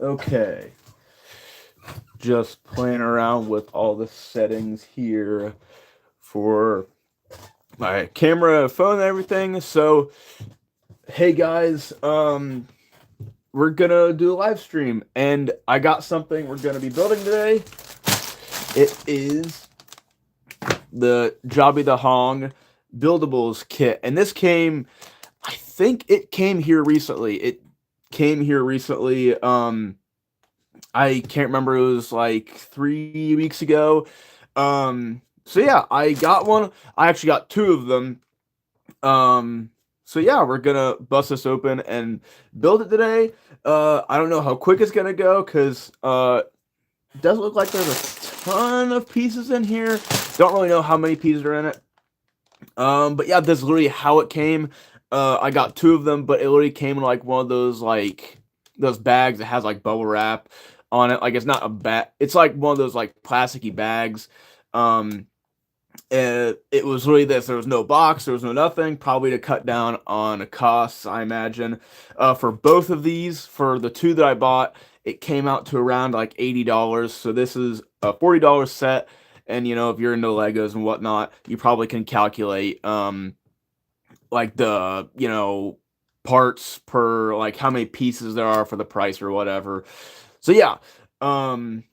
Okay. Just playing around with all the settings here for my camera, phone, and everything. So, hey guys, we're gonna do a live stream, and I got something we're gonna be building today. It is the Jobby the Hong buildables kit, and this came. I think it came here recently. It came here recently. I can't remember. It was like 3 weeks ago. So yeah, I got one. I actually got two of them. So yeah, we're gonna bust this open and build it today. I don't know how quick it's gonna go because it doesn't look like there's a ton of pieces in here. Don't really know how many pieces are in it. But yeah, that's literally how it came. I got two of them, but it literally came in like one of those those bags that has like bubble wrap on it. Like it's not a bag. It's like one of those like plasticky bags. Um, and it was really this. There was no box. There was no nothing. Probably to cut down on costs, I imagine. For both of these, for the two that I bought, it came out to around like $80. So this is a $40 set. And if you're into Legos and whatnot, you probably can calculate like the parts per like how many pieces there are for the price or whatever. So yeah, um,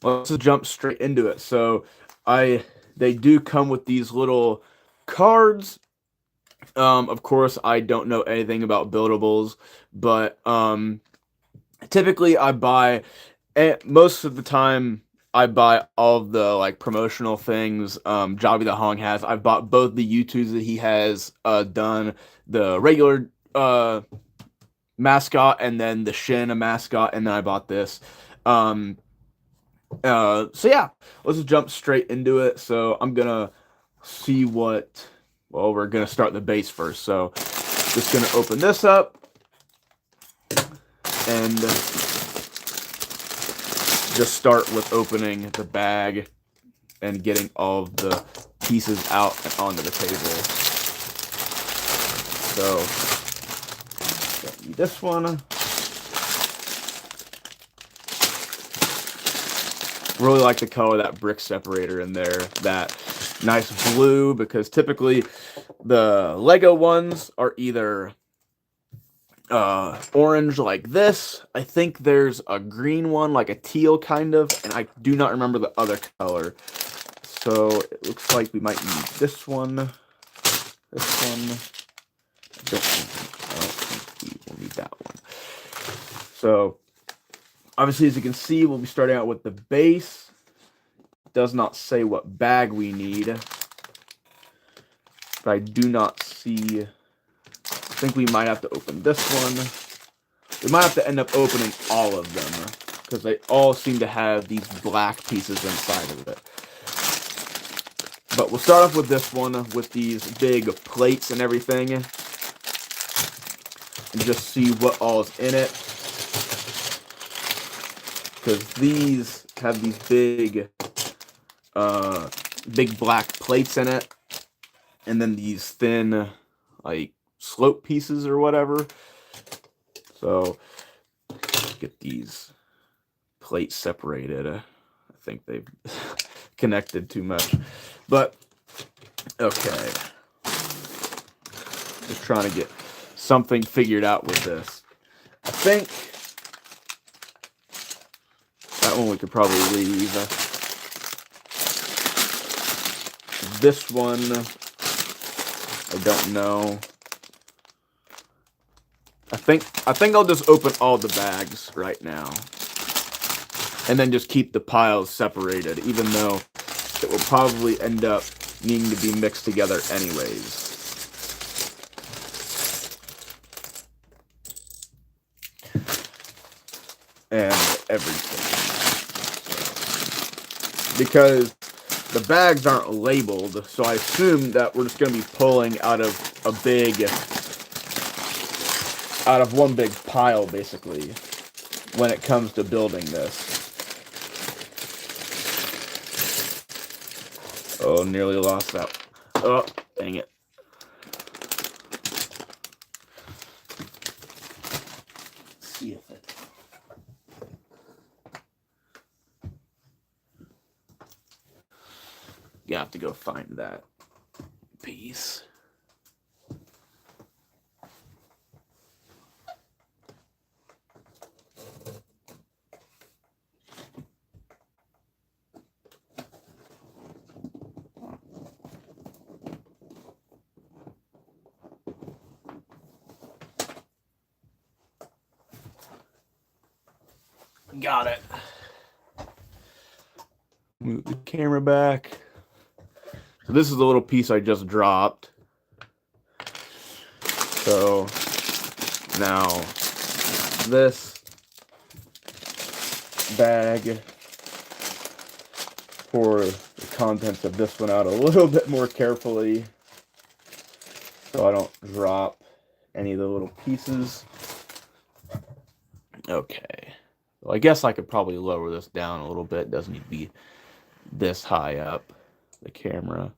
let's just jump straight into it. So I they do come with these little cards. Of course, I don't know anything about buildables, but typically I buy most of the time I buy all of the like promotional things Jobby the Hong has. I've bought both the U2s that he has done, the regular mascot and then the Shin mascot, and then I bought this. Um so yeah, let's just jump straight into it. So I'm gonna see what well, we're gonna start the base first. So just gonna open this up and just start with opening the bag and getting all of the pieces out and onto the table. So, this one. Really like the color of that brick separator in there. That nice blue, because typically the Lego ones are either orange like this. I think there's a green one, like a teal kind of, and I do not remember the other color. So it looks like we might need this one, this one. I don't think we will need that one. So obviously, as you can see, we'll be starting out with the base. It does not say what bag we need, but I do not see. I think we might have to open this one. We might have to end up opening all of them because they all seem to have these black pieces inside of it. But we'll start off with this one with these big plates and everything, and just see what all is in it. Because these have these big black plates in it, and then these thin, like slope pieces or whatever. So get these plates separated. I think they've connected too much, but okay. Just trying to get something figured out with this. I think that one we could probably leave. This one, I don't know. I think I'll just open all the bags right now, and then just keep the piles separated, even though it will probably end up needing to be mixed together anyways. And everything. Because the bags aren't labeled, so I assume that we're just going to be pulling out of one big pile, basically, when it comes to building this. Oh, nearly lost that. Oh, dang it. See if it gonna have to go find that piece. Got it. Move the camera back. So this is the little piece I just dropped. So now this bag, pour the contents of this one out a little bit more carefully so I don't drop any of the little pieces. Okay. Well, I guess I could probably lower this down a little bit. It doesn't need to be this high up, the camera.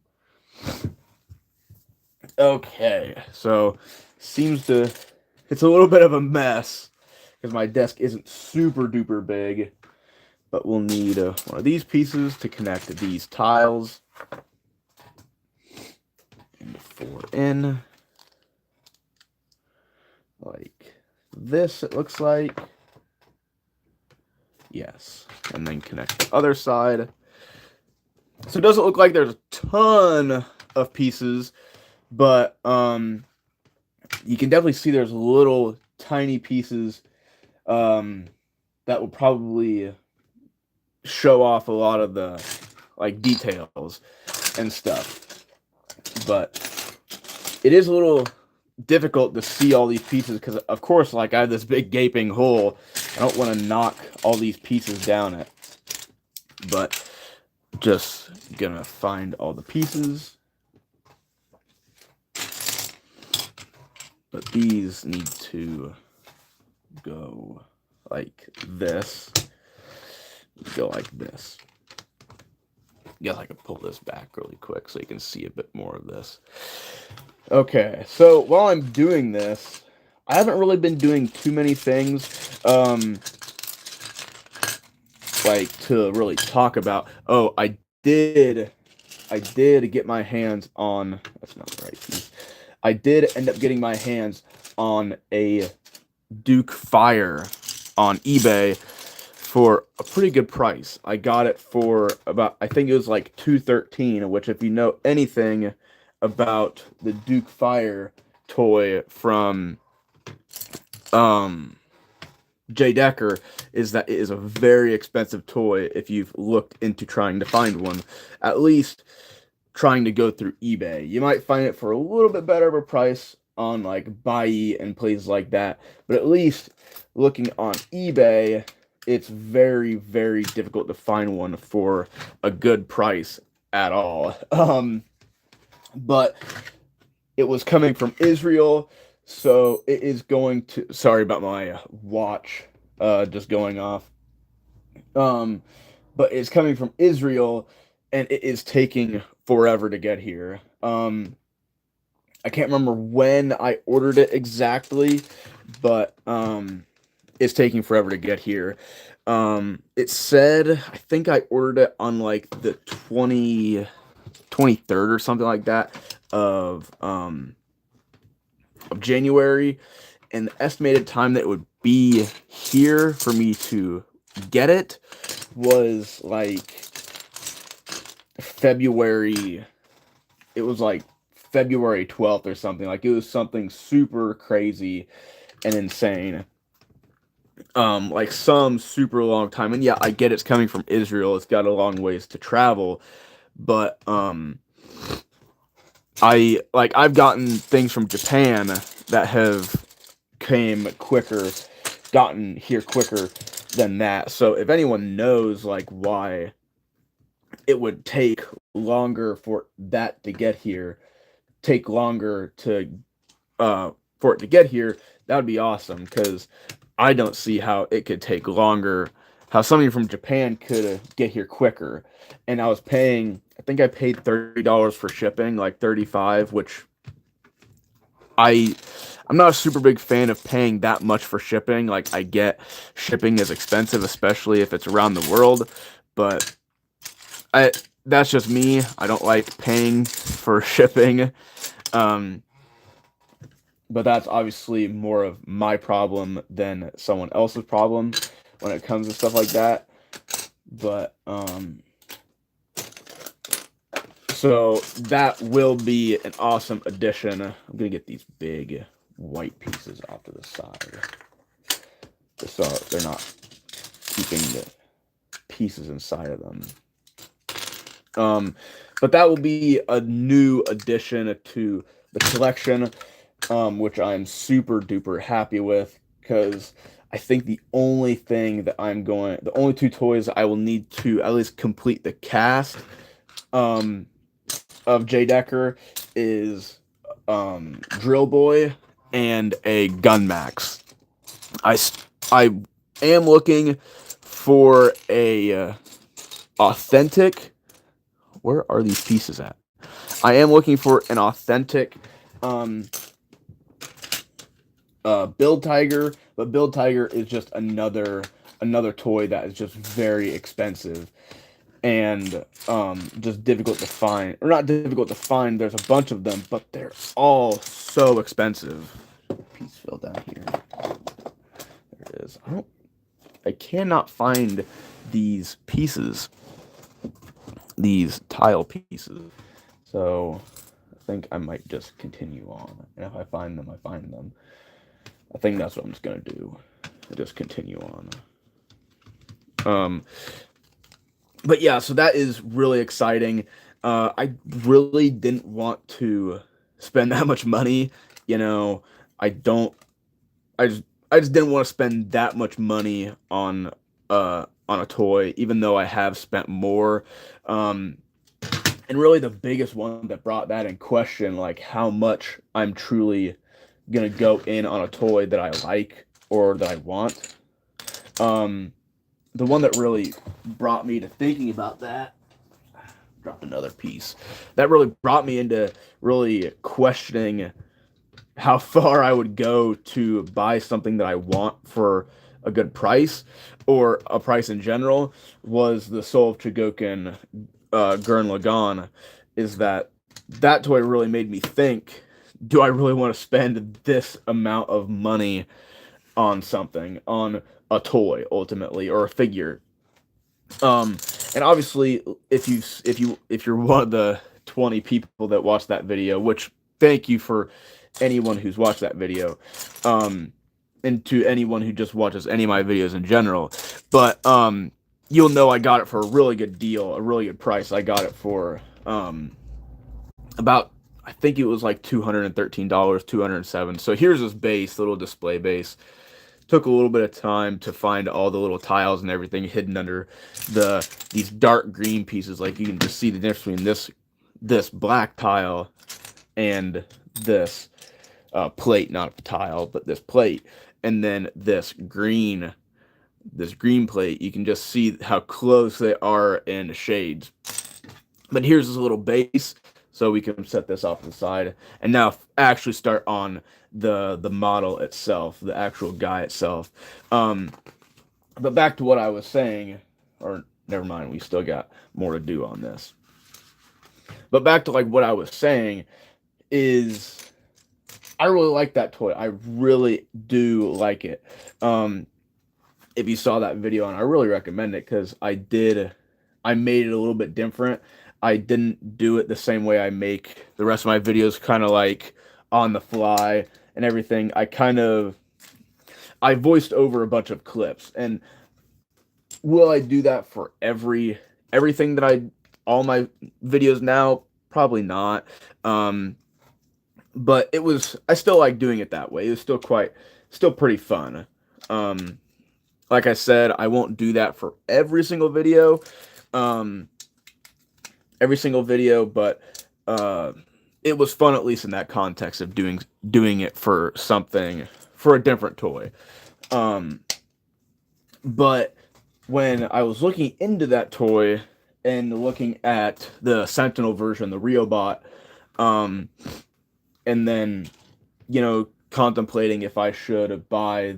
Okay, so it's a little bit of a mess because my desk isn't super duper big, but we'll need one of these pieces to connect to these tiles. And 4 in. Like this, it looks like. Yes, and then connect the other side. So it doesn't look like there's a ton of pieces, but you can definitely see there's little tiny pieces that will probably show off a lot of the like details and stuff. But it is a little difficult to see all these pieces because, of course, like I have this big gaping hole. I don't want to knock all these pieces down it, but just gonna find all the pieces. But these need to go like this. Go like this. Guess I could pull this back really quick so you can see a bit more of this. Okay, so while I'm doing this, I haven't really been doing too many things, like to really talk about. Oh, I did get my hands on, that's not the right piece. I did end up getting my hands on a Duke Fire on eBay for a pretty good price. I got it for about, I think it was like $213, which if you know anything about the Duke Fire toy from Jay Decker, is that it is a very expensive toy if you've looked into trying to find one. At least trying to go through eBay. You might find it for a little bit better of a price on like Buy and places like that, but at least looking on eBay, it's very, very difficult to find one for a good price at all. But it was coming from Israel, so it is going to, sorry about my watch just going off. But it's coming from Israel, and it is taking forever to get here. I can't remember when I ordered it exactly, but it's taking forever to get here. It said, I think I ordered it on like the 23rd or something like that of January, and the estimated time that it would be here for me to get it was like February. It was like February 12th or something. Like it was something super crazy and insane. Like some super long time. And yeah, I get it's coming from Israel. It's got a long ways to travel, but I've gotten things from Japan that have gotten here quicker than that. So if anyone knows like why it would take longer for that to get here, take longer to for it to get here, that would be awesome, because I don't see how it could take longer, how something from Japan could get here quicker. And I think I paid $30 for shipping, like $35, which I'm not a super big fan of paying that much for shipping. Like, I get shipping is expensive, especially if it's around the world, but that's just me. I don't like paying for shipping. Um, but that's obviously more of my problem than someone else's problem when it comes to stuff like that. But so that will be an awesome addition. I'm gonna get these big white pieces off to the side, just so they're not keeping the pieces inside of them. But that will be a new addition to the collection, which I'm super duper happy with, because I think the only two toys I will need to at least complete the cast of Jay Decker is Drill Boy and a Gun Max. I am looking for a authentic. Where are these pieces at? I am looking for an authentic Build Tiger, but Build Tiger is just another toy that is just very expensive and just difficult to find. Or not difficult to find, there's a bunch of them, but they're all so expensive. Piece fell down here. There it is. I cannot find these pieces. These tile pieces. So I think I might just continue on. And if I find them, I find them. I think that's what I'm just gonna do. I'll just continue on. But yeah, so that is really exciting. I really didn't want to spend that much money. You know, I don't. I just didn't want to spend that much money on a toy, even though I have spent more. And really, the biggest one that brought that in question, like how much I'm truly gonna go in on a toy that I like or that I want. The one that really brought me to thinking about that, dropped another piece, that really brought me into really questioning how far I would go to buy something that I want for a good price or a price in general, was the Soul of Chogokin Gurren Lagann. Is that toy really made me think, do I really want to spend this amount of money on something, on a toy ultimately, or a figure? And obviously, if you're one of the 20 people that watched that video, which thank you for anyone who's watched that video, and to anyone who just watches any of my videos in general, but you'll know I got it for a really good deal, a really good price. I got it for about, I think it was like $213, $207. So here's this base, little display base. Took a little bit of time to find all the little tiles and everything hidden under these dark green pieces. Like you can just see the difference between this black tile and this plate, not a tile, but this plate, and then this green plate. You can just see how close they are in the shades. But here's this little base, so we can set this off to the side, and now actually start on the model itself, the actual guy itself. But back to what I was saying, or never mind, we still got more to do on this. But back to like what I was saying is, I really like that toy. I really do like it. If you saw that video, and I really recommend it, because I made it a little bit different. I didn't do it the same way I make the rest of my videos, kind of like on the fly and everything. I voiced over a bunch of clips, and will I do that for everything that all my videos now? Probably not. But I still like doing it that way. It was still pretty fun. Like I said, I won't do that for every single video. But it was fun, at least in that context of doing it for a different toy. But when I was looking into that toy and looking at the Sentinel version, the Riobot, and then, contemplating if I should buy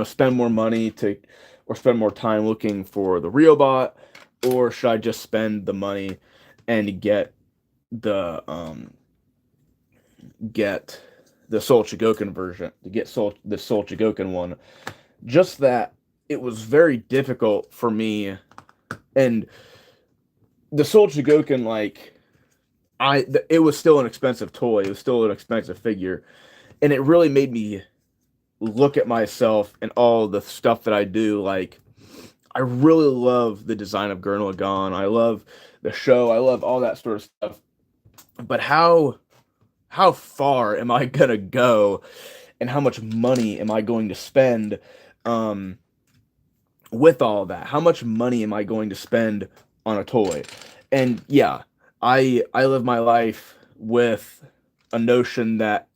spend more money to or spend more time looking for the Riobot, or should I just spend the money and the um get the Soul Chigoken version, to get the Soul Chigoken one? Just that it was very difficult for me, and the Soul Chigoken, like, it was still an expensive toy. It was still an expensive figure, and it really made me look at myself and all the stuff that I do. Like, I really love the design of Gurren Lagann. I love the show. I love all that sort of stuff. But how far am I gonna go, and how much money am I going to spend um, with all that? How much money am I going to spend on a toy? And yeah, I live my life with a notion that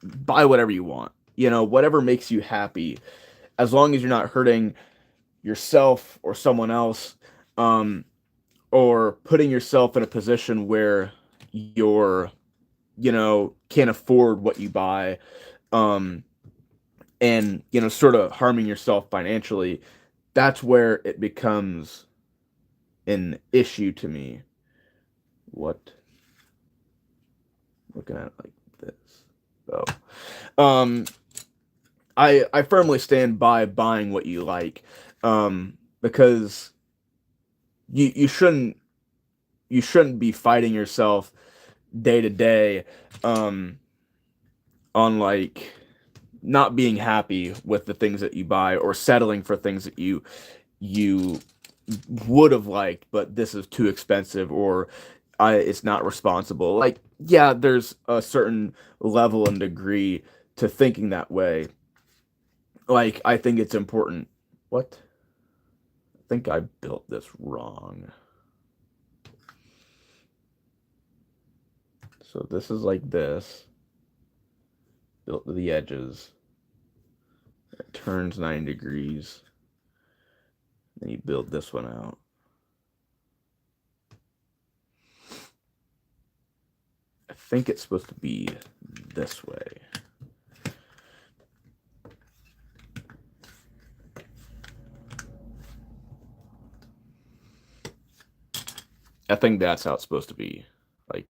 buy whatever you want. Whatever makes you happy, as long as you're not hurting yourself or someone else, um, or putting yourself in a position where you're, can't afford what you buy, um, and, sort of harming yourself financially. That's where it becomes an issue to me. What? Looking at it like this. Oh. I firmly stand by buying what you like, because you shouldn't be fighting yourself day to day, um, on, like, not being happy with the things that you buy, or settling for things that you would have liked, but this is too expensive, or it's not responsible. Like, yeah, there's a certain level and degree to thinking that way. Like, I think it's important. What? I think I built this wrong. So this is like this. Built to the edges. It turns 90 degrees. Then you build this one out. I think it's supposed to be this way. I think that's how it's supposed to be, like,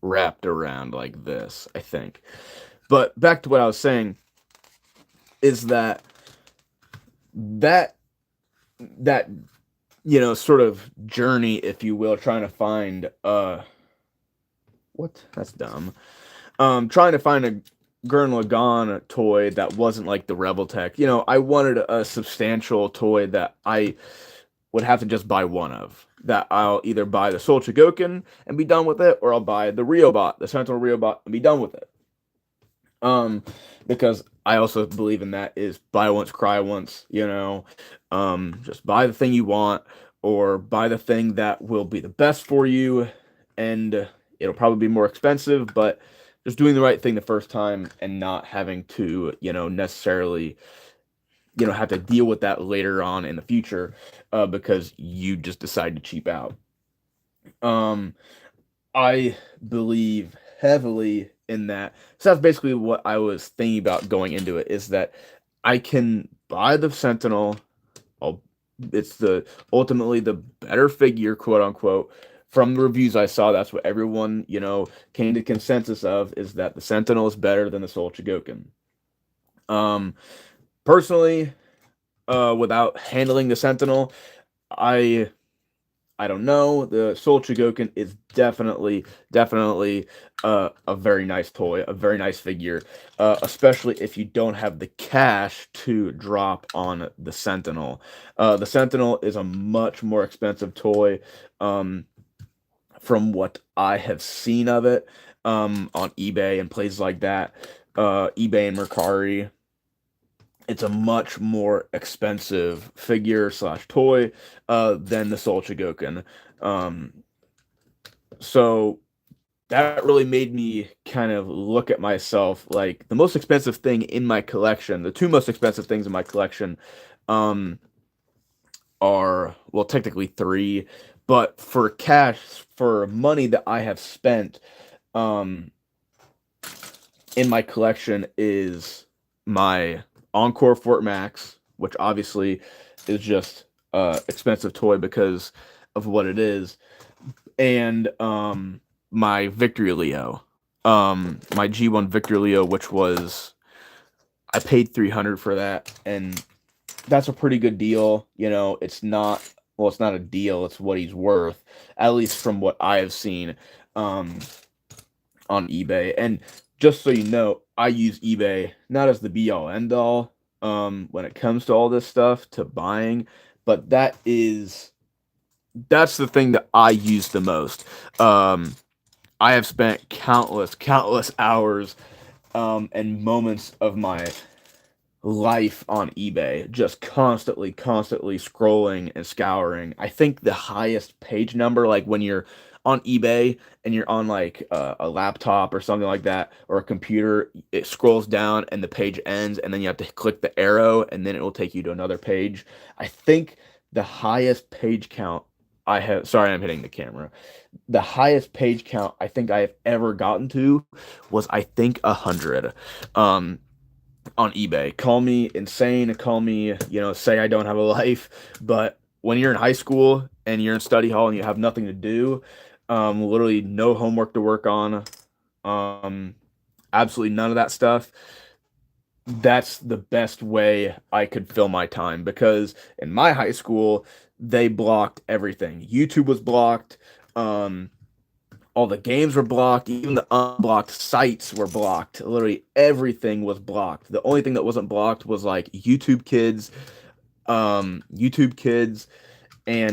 wrapped around like this, I think. But back to what I was saying, is that that that sort of journey, if you will, trying to find what? That's dumb. Trying to find a Gurren Lagann toy that wasn't like the Revoltech. I wanted a substantial toy that I would have to just buy one of. That I'll either buy the Soul Chigoken and be done with it, or I'll buy the Riobot, the Sentinel Riobot, and be done with it. Because I also believe in that is buy once, cry once. Just buy the thing you want, or buy the thing that will be the best for you, and it'll probably be more expensive, but just doing the right thing the first time, and not having to, necessarily, have to deal with that later on in the future, because you just decide to cheap out. I believe heavily in that. So that's basically what I was thinking about going into it, is that I can buy the Sentinel. It's ultimately the better figure, quote unquote. From the reviews I saw, that's what everyone, came to consensus of, is that the Sentinel is better than the Soul Chigoken. Personally, without handling the Sentinel, I don't know. The Soul Chigoken is definitely a very nice toy, a very nice figure, especially if you don't have the cash to drop on the Sentinel. The Sentinel is a much more expensive toy, from what I have seen of it, on eBay and places like that, eBay and Mercari. It's a much more expensive figure / toy, than the Soul Chigoken. So that really made me kind of look at myself like the most expensive thing in my collection. The two most expensive things in my collection, are, well, technically three, but for cash, for money that I have spent, in my collection, is my Encore Fort Max, which obviously is just expensive toy because of what it is, and my Victory Leo, my G1 Victory Leo, which was I paid 300 for that, and that's a pretty good deal. You know, it's not well, it's not a deal. It's what he's worth, at least from what I have seen um, on eBay. And just so you know, I use eBay not as the be all end all when it comes to all this stuff to buying, but that's the thing that I use the most. I have spent countless hours and moments of my life on eBay, just constantly scrolling and scouring. I think the highest page number, like when you're on eBay and you're on like a laptop or something like that, or a computer, it scrolls down and the page ends, and then you have to click the arrow, and then it will take you to another page. I think the highest page count I have, sorry, I'm hitting the camera. The highest page count I think I have ever gotten to was, I think, 100. Um, on eBay. Call me insane, call me, say I don't have a life, but when you're in high school and you're in study hall and you have nothing to do, literally no homework to work on, um, absolutely none of that stuff, that's the best way I could fill my time, because in my high school, they blocked everything. YouTube was blocked. Um, all the games were blocked, even the unblocked sites were blocked. Literally everything was blocked. The only thing that wasn't blocked was like YouTube Kids and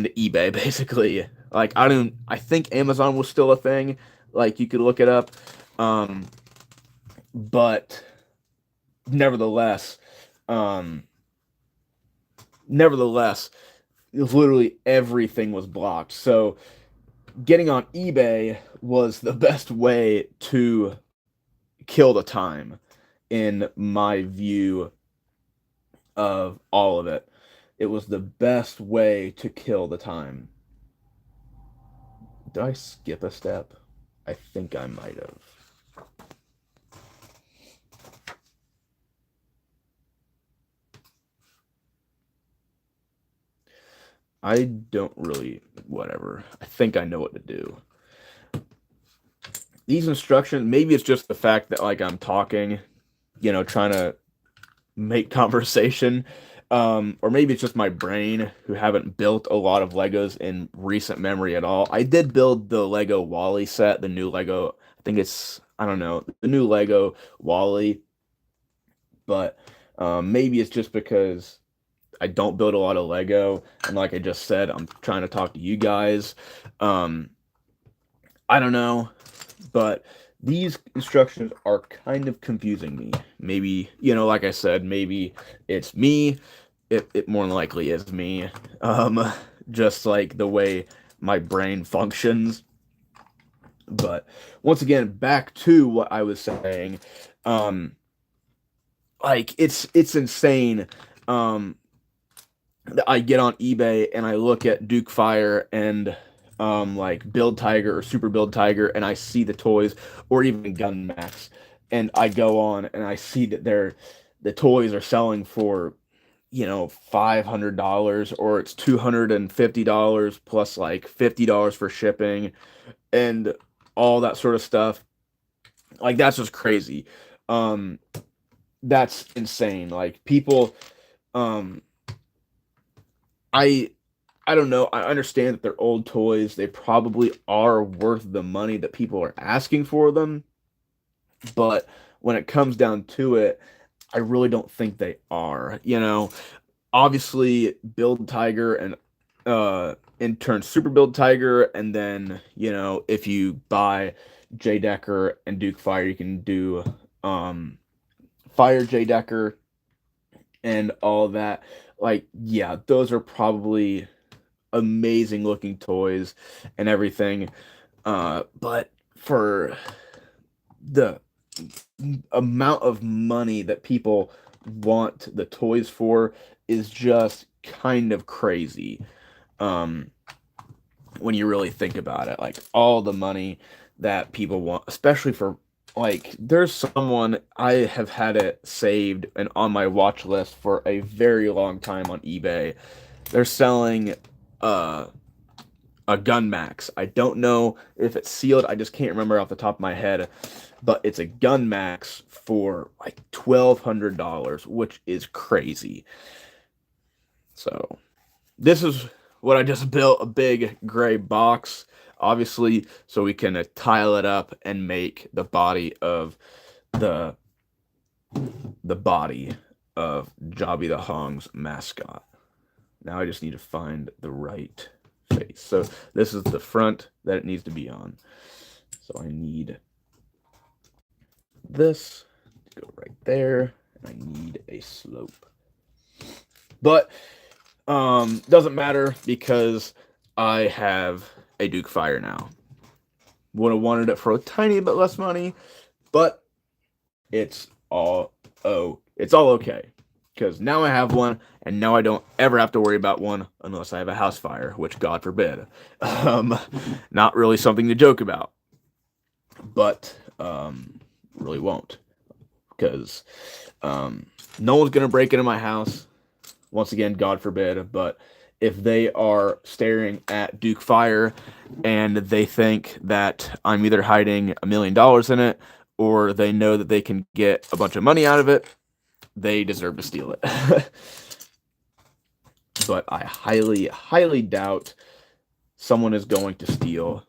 eBay basically. Like I think Amazon was still a thing. Like you could look it up. Um but nevertheless, um nevertheless, literally everything was blocked. So getting on eBay was the best way to kill the time, in my view of all of it. It was the best way to kill the time. Did I skip a step? I think I might have. I don't really, whatever. I think I know what to do. These instructions, maybe it's just the fact that like I'm talking, trying to make conversation. Or maybe it's just my brain, who haven't built a lot of Legos in recent memory at all. I did build the Lego Wally set, the new Lego. I think it's, I don't know, the new Lego Wally, but maybe it's just because I don't build a lot of Lego, and like I just said, I'm trying to talk to you guys. Um, I don't know, but these instructions are kind of confusing me. Maybe, like I said, maybe it's me. It more than likely is me. Um, just like the way my brain functions. But once again, back to what I was saying. Um, like it's insane. Um, I get on eBay and I look at Duke Fire and like Build Tiger or Super Build Tiger, and I see the toys, or even Gun Max, and I go on and I see that the toys are selling for $500, or it's $250 plus like $50 for shipping and all that sort of stuff. Like that's just crazy. Um, that's insane. Like people, um, I I don't know. I understand that they're old toys. They probably are worth the money that people are asking for them, but when it comes down to it, I really don't think they are. Obviously, Build Tiger and in turn Super Build Tiger, and then if you buy J Decker and Duke Fire, you can do um Fire J Decker and all that. Like, yeah, those are probably amazing looking toys and everything. But for the amount of money that people want the toys for is just kind of crazy. Um, when you really think about it, like all the money that people want, especially for like there's someone I have had it saved and on my watch list for a very long time on eBay. They're selling uh a Gun Max. I don't know if it's sealed. I just can't remember off the top of my head, but it's a Gun Max for like $1,200, which is crazy. So this is what I just built, a big gray box, obviously, so we can tile it up and make the body of the the body of Jobby the Hong's mascot. Now I just need to find the right face. So this is the front that it needs to be on. So I need this to go right there, and I need a slope. But doesn't matter because I have a Duke Fire now. Would have wanted it for a tiny bit less money, but it's all okay because now I have one, and now I don't ever have to worry about one unless I have a house fire, which God forbid. Not really something to joke about, but really won't, because no one's gonna break into my house. Once again, God forbid, but if they are staring at Duke Fire and they think that I'm either hiding $1 million in it or they know that they can get a bunch of money out of it, they deserve to steal it. But I highly, highly doubt someone is going to steal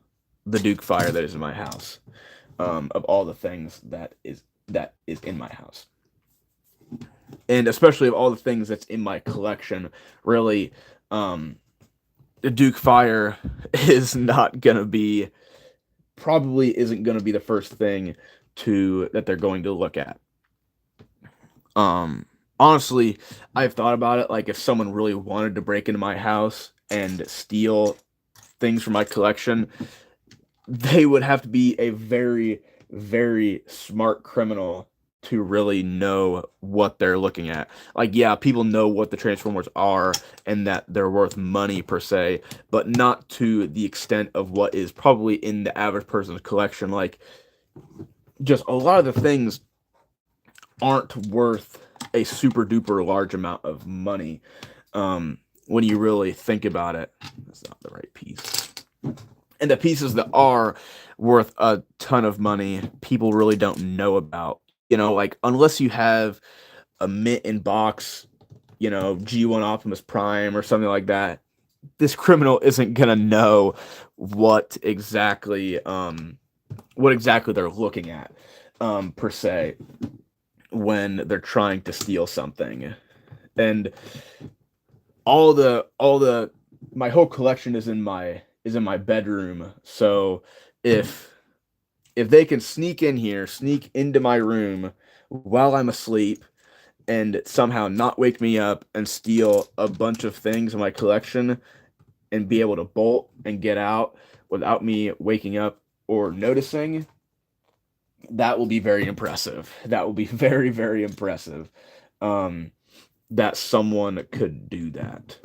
the Duke Fire that is in my house. Of all the things that is in my house, and especially of all the things that's in my collection, really, the Duke Fire is not gonna be, probably isn't gonna be the first thing that they're going to look at. Honestly, I've thought about it. Like, if someone really wanted to break into my house and steal things from my collection, they would have to be a very, very smart criminal to really know what they're looking at. Like, yeah, people know what the Transformers are and that they're worth money per se, but not to the extent of what is probably in the average person's collection. Like, just a lot of the things aren't worth a super duper large amount of money. When you really think about it, that's not the right piece. And the pieces that are worth a ton of money, people really don't know about. Like, unless you have a mint in box, G1 Optimus Prime or something like that, this criminal isn't gonna know what exactly they're looking at, per se, when they're trying to steal something. And my whole collection is in my bedroom. So if they can sneak into my room while I'm asleep and somehow not wake me up and steal a bunch of things in my collection and be able to bolt and get out without me waking up or noticing, that will be very impressive. That will be very, very impressive. That someone could do that.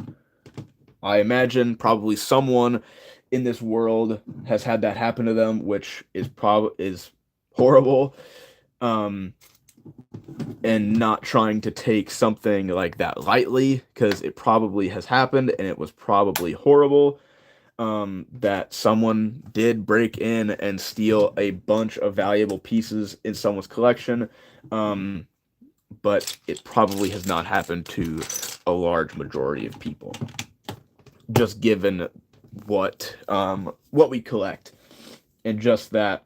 I imagine probably someone in this world has had that happen to them, which is horrible. And not trying to take something like that lightly, because it probably has happened and it was probably horrible. That someone did break in and steal a bunch of valuable pieces in someone's collection. But it probably has not happened to a large majority of people, just given what we collect, and just that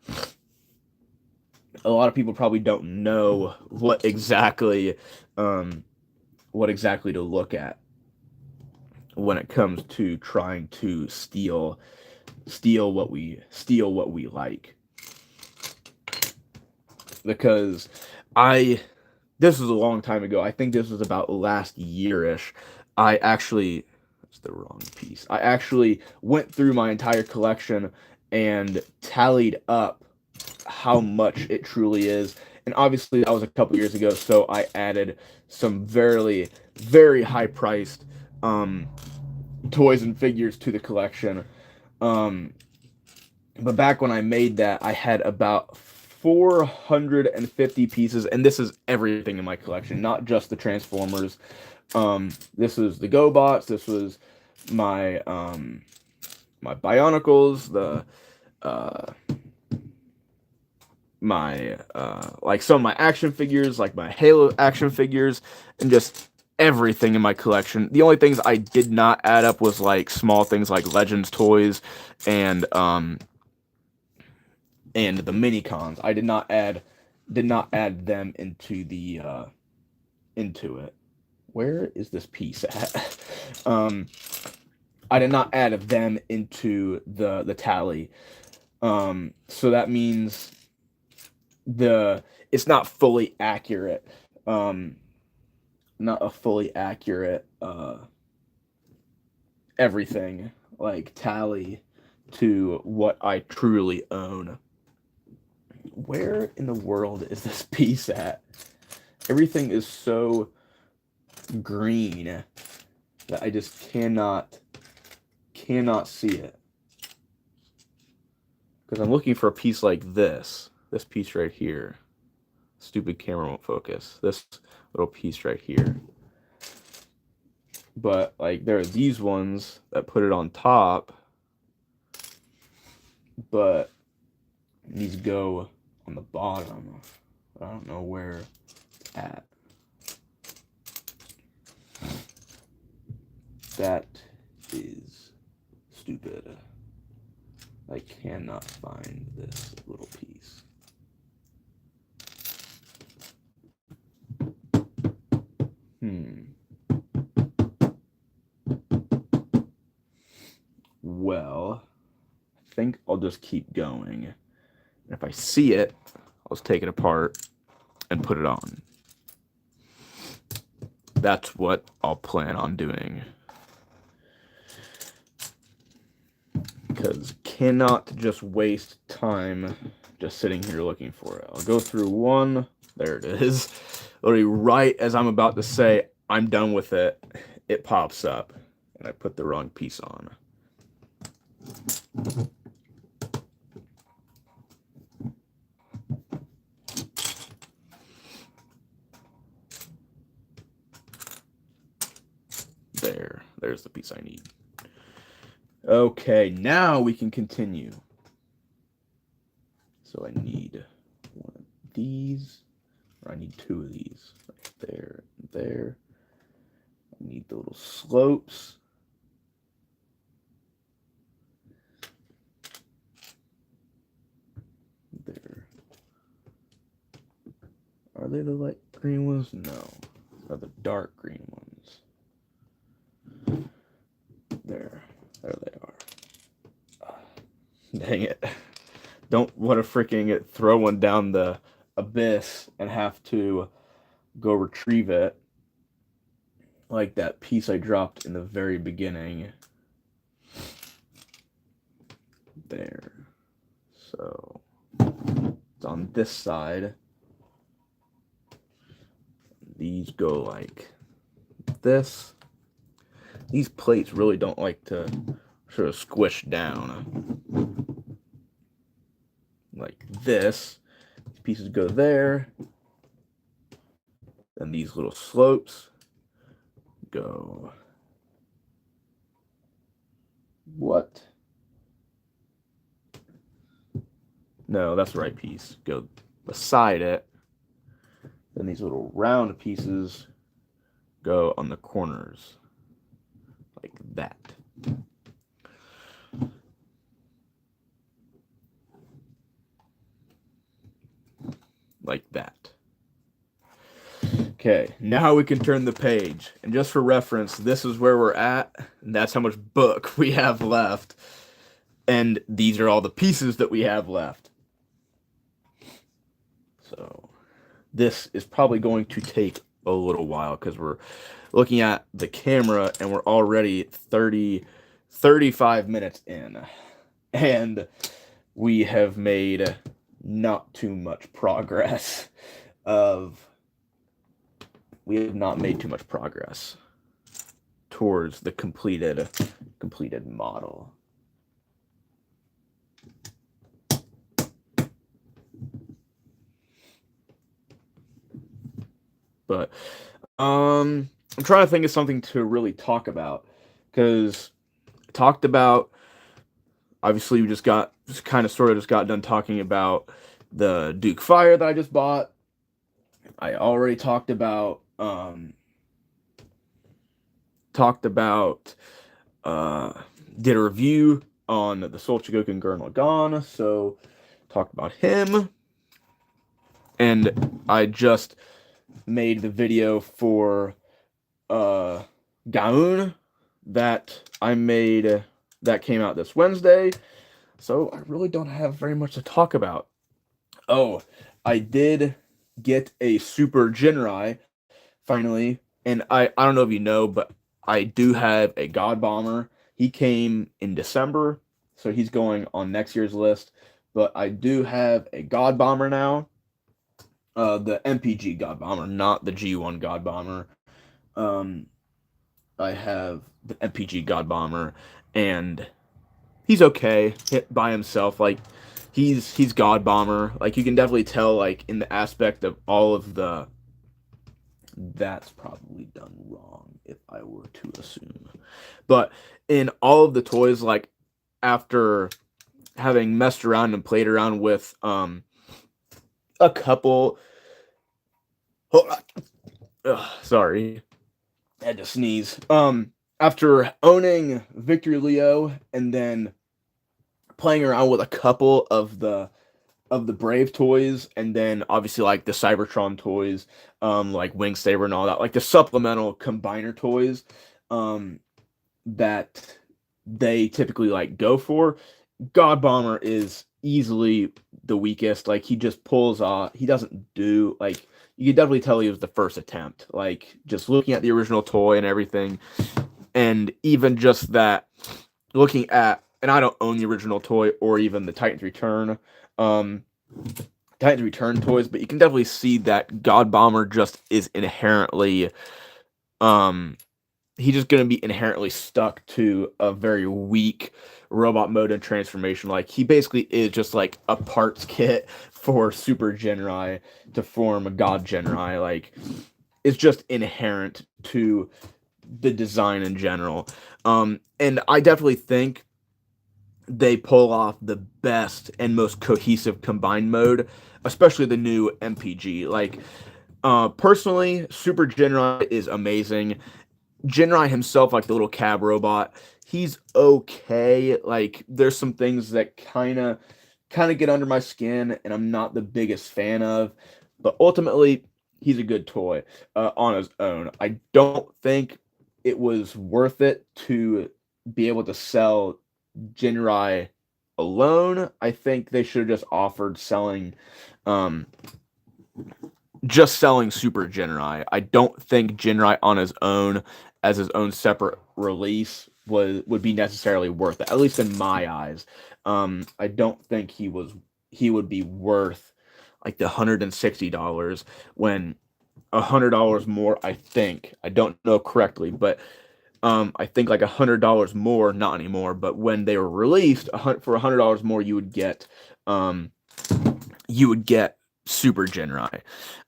a lot of people probably don't know what exactly to look at when it comes to trying to steal what we like. Because this was a long time ago. I think this was about last year-ish. That's the wrong piece. I actually went through my entire collection and tallied up how much it truly is. And obviously that was a couple years ago, so I added some very, very high-priced toys and figures to the collection. But back when I made that, I had about 450 pieces, and this is everything in my collection, not just the Transformers. This was the GoBots. This was my my Bionicles, the my like some of my action figures, like my Halo action figures, and just everything in my collection. The only things I did not add up was like small things like Legends toys and the mini cons. I did not add them into the into it. Where is this piece at? I did not add them into the tally. So that means it's not fully accurate. Not a fully accurate everything like tally to what I truly own. Where in the world is this piece at? Everything is so green that I just cannot see it. Because I'm looking for a piece like this piece right here. Stupid camera won't focus. This little piece right here. But like there are these ones that put it on top, but these go on the bottom. I don't know where it's at. That is stupid. I cannot find this little piece. Well, I think I'll just keep going. And if I see it, I'll just take it apart and put it on. That's what I'll plan on doing. Because cannot just waste time just sitting here looking for it. I'll go through one. There it is. Literally right as I'm about to say I'm done with it, it pops up. And I put the wrong piece on. There's the piece I need. Okay, now we can continue. So I need one of these, or I need two of these, right there and there. I need the little slopes. There. Are they the light green ones? No. They're the dark green ones. There they are. Dang it. Don't want to freaking throw one down the abyss and have to go retrieve it. Like that piece I dropped in the very beginning. There. So, it's on this side. These go like this. These plates really don't like to sort of squish down. Like this. These pieces go there. Then these little slopes go. What? No, that's the right piece. Go beside it. Then these little round pieces go on the corners. Like that. Like that. Okay, now we can turn the page. And just for reference, this is where we're at, and that's how much book we have left. And these are all the pieces that we have left. So, this is probably going to take a little while because we're looking at the camera and we're already 35 minutes in. And we have made not too much progress we have not made too much progress towards the completed model. But I'm trying to think of something to really talk about because talked about obviously we just kind of sort of just got done talking about the Duke Fire that I just bought. I already talked about uh did a review on the Soul Chigoku Gurren Lagann, so talked about him. And I just made the video for Gaun that I made that came out this Wednesday. So I really don't have very much to talk about. Oh, I did get a Super Jinrai finally, and I don't know if you know, but I do have a God Bomber. He came in December, so he's going on next year's list. But I do have a God Bomber now, the MPG God Bomber, not the G1 God Bomber. Um, I have the MPG God Bomber, and he's okay hit by himself. Like he's God Bomber. Like you can definitely tell, like in the aspect of all of the. That's probably done wrong if I were to assume, but in all of the toys, like after having messed around and played around with a couple. Sorry, I had to sneeze. After owning Victory Leo and then playing around with a couple of the Brave toys, and then obviously like the Cybertron toys, like Wing Saber and all that, like the supplemental combiner toys, that they typically like go for. God Bomber is easily the weakest. Like he just pulls off. He doesn't do like you can definitely tell he was the first attempt. Like just looking at the original toy and everything, and even just that looking at, and I don't own the original toy or even the Titans Return. Um, Titans Return toys, but you can definitely see that God Bomber just is inherently, um, he's just going to be inherently stuck to a very weak robot mode and transformation. Like he basically is just like a parts kit for Super Genrai to form a God Genrai. Like it's just inherent to the design in general. And I definitely think they pull off the best and most cohesive combined mode, especially the new MPG. Like, personally, Super Jinrai is amazing. Jinrai himself, like the little cab robot, he's okay. Like, there's some things that kind of get under my skin, and I'm not the biggest fan of. But ultimately, he's a good toy on his own. I don't think it was worth it to be able to sell Jinrai alone. I think they should have just offered um selling Super Jinrai. I don't think Jinrai on his own as his own separate release would be necessarily worth it. At least in my eyes. I don't think he would be worth like the $160 when $100 more, I don't know correctly, but I think like $100 more, not anymore, but when they were released, for $100 more, um, you would get Super Genrai,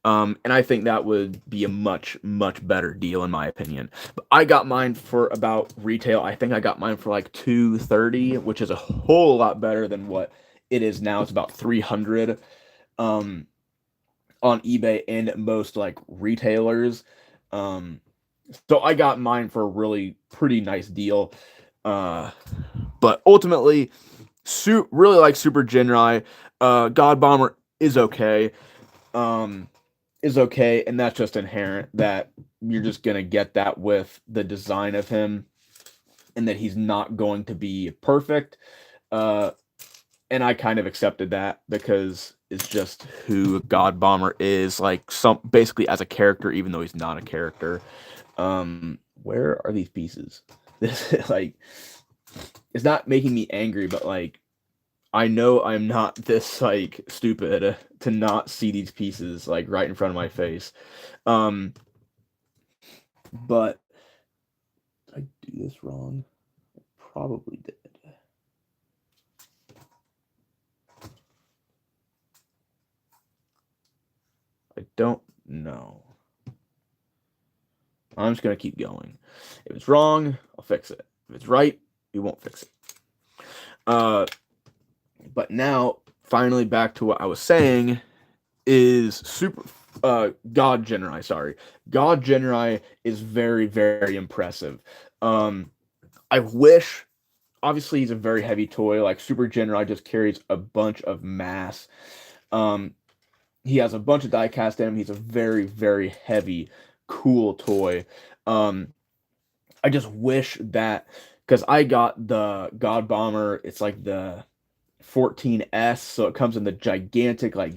and I think that would be a much better deal in my opinion. But I got mine for about retail. I think I got mine for like 230, which is a whole lot better than what it is now. It's about 300, um, on eBay and most like retailers. Um, so I got mine for a really pretty nice deal. Uh, but ultimately, really like Super Jinrai. God Bomber is okay. Um, is okay, and that's just inherent that you're just gonna get that with the design of him, and that he's not going to be perfect. Uh, and I kind of accepted that because it's just who God Bomber is, like some basically as a character, even though he's not a character. Where are these pieces? This like it's not making me angry, but like I know I'm not this like stupid to not see these pieces like right in front of my face. Um, but did I do this wrong? I probably did. I don't know. I'm just going to keep going. If it's wrong, I'll fix it. If it's right, we won't fix it. But now, finally, back to what I was saying is God Genrai. Sorry, God Genrai is very, very impressive. I wish. Obviously, he's a very heavy toy. Like Super Genrai just carries a bunch of mass. Um, he has a bunch of diecast in him. He's a very, very heavy, cool toy. Um, I just wish that because I got the God Bomber. It's like the 14S, so it comes in the gigantic like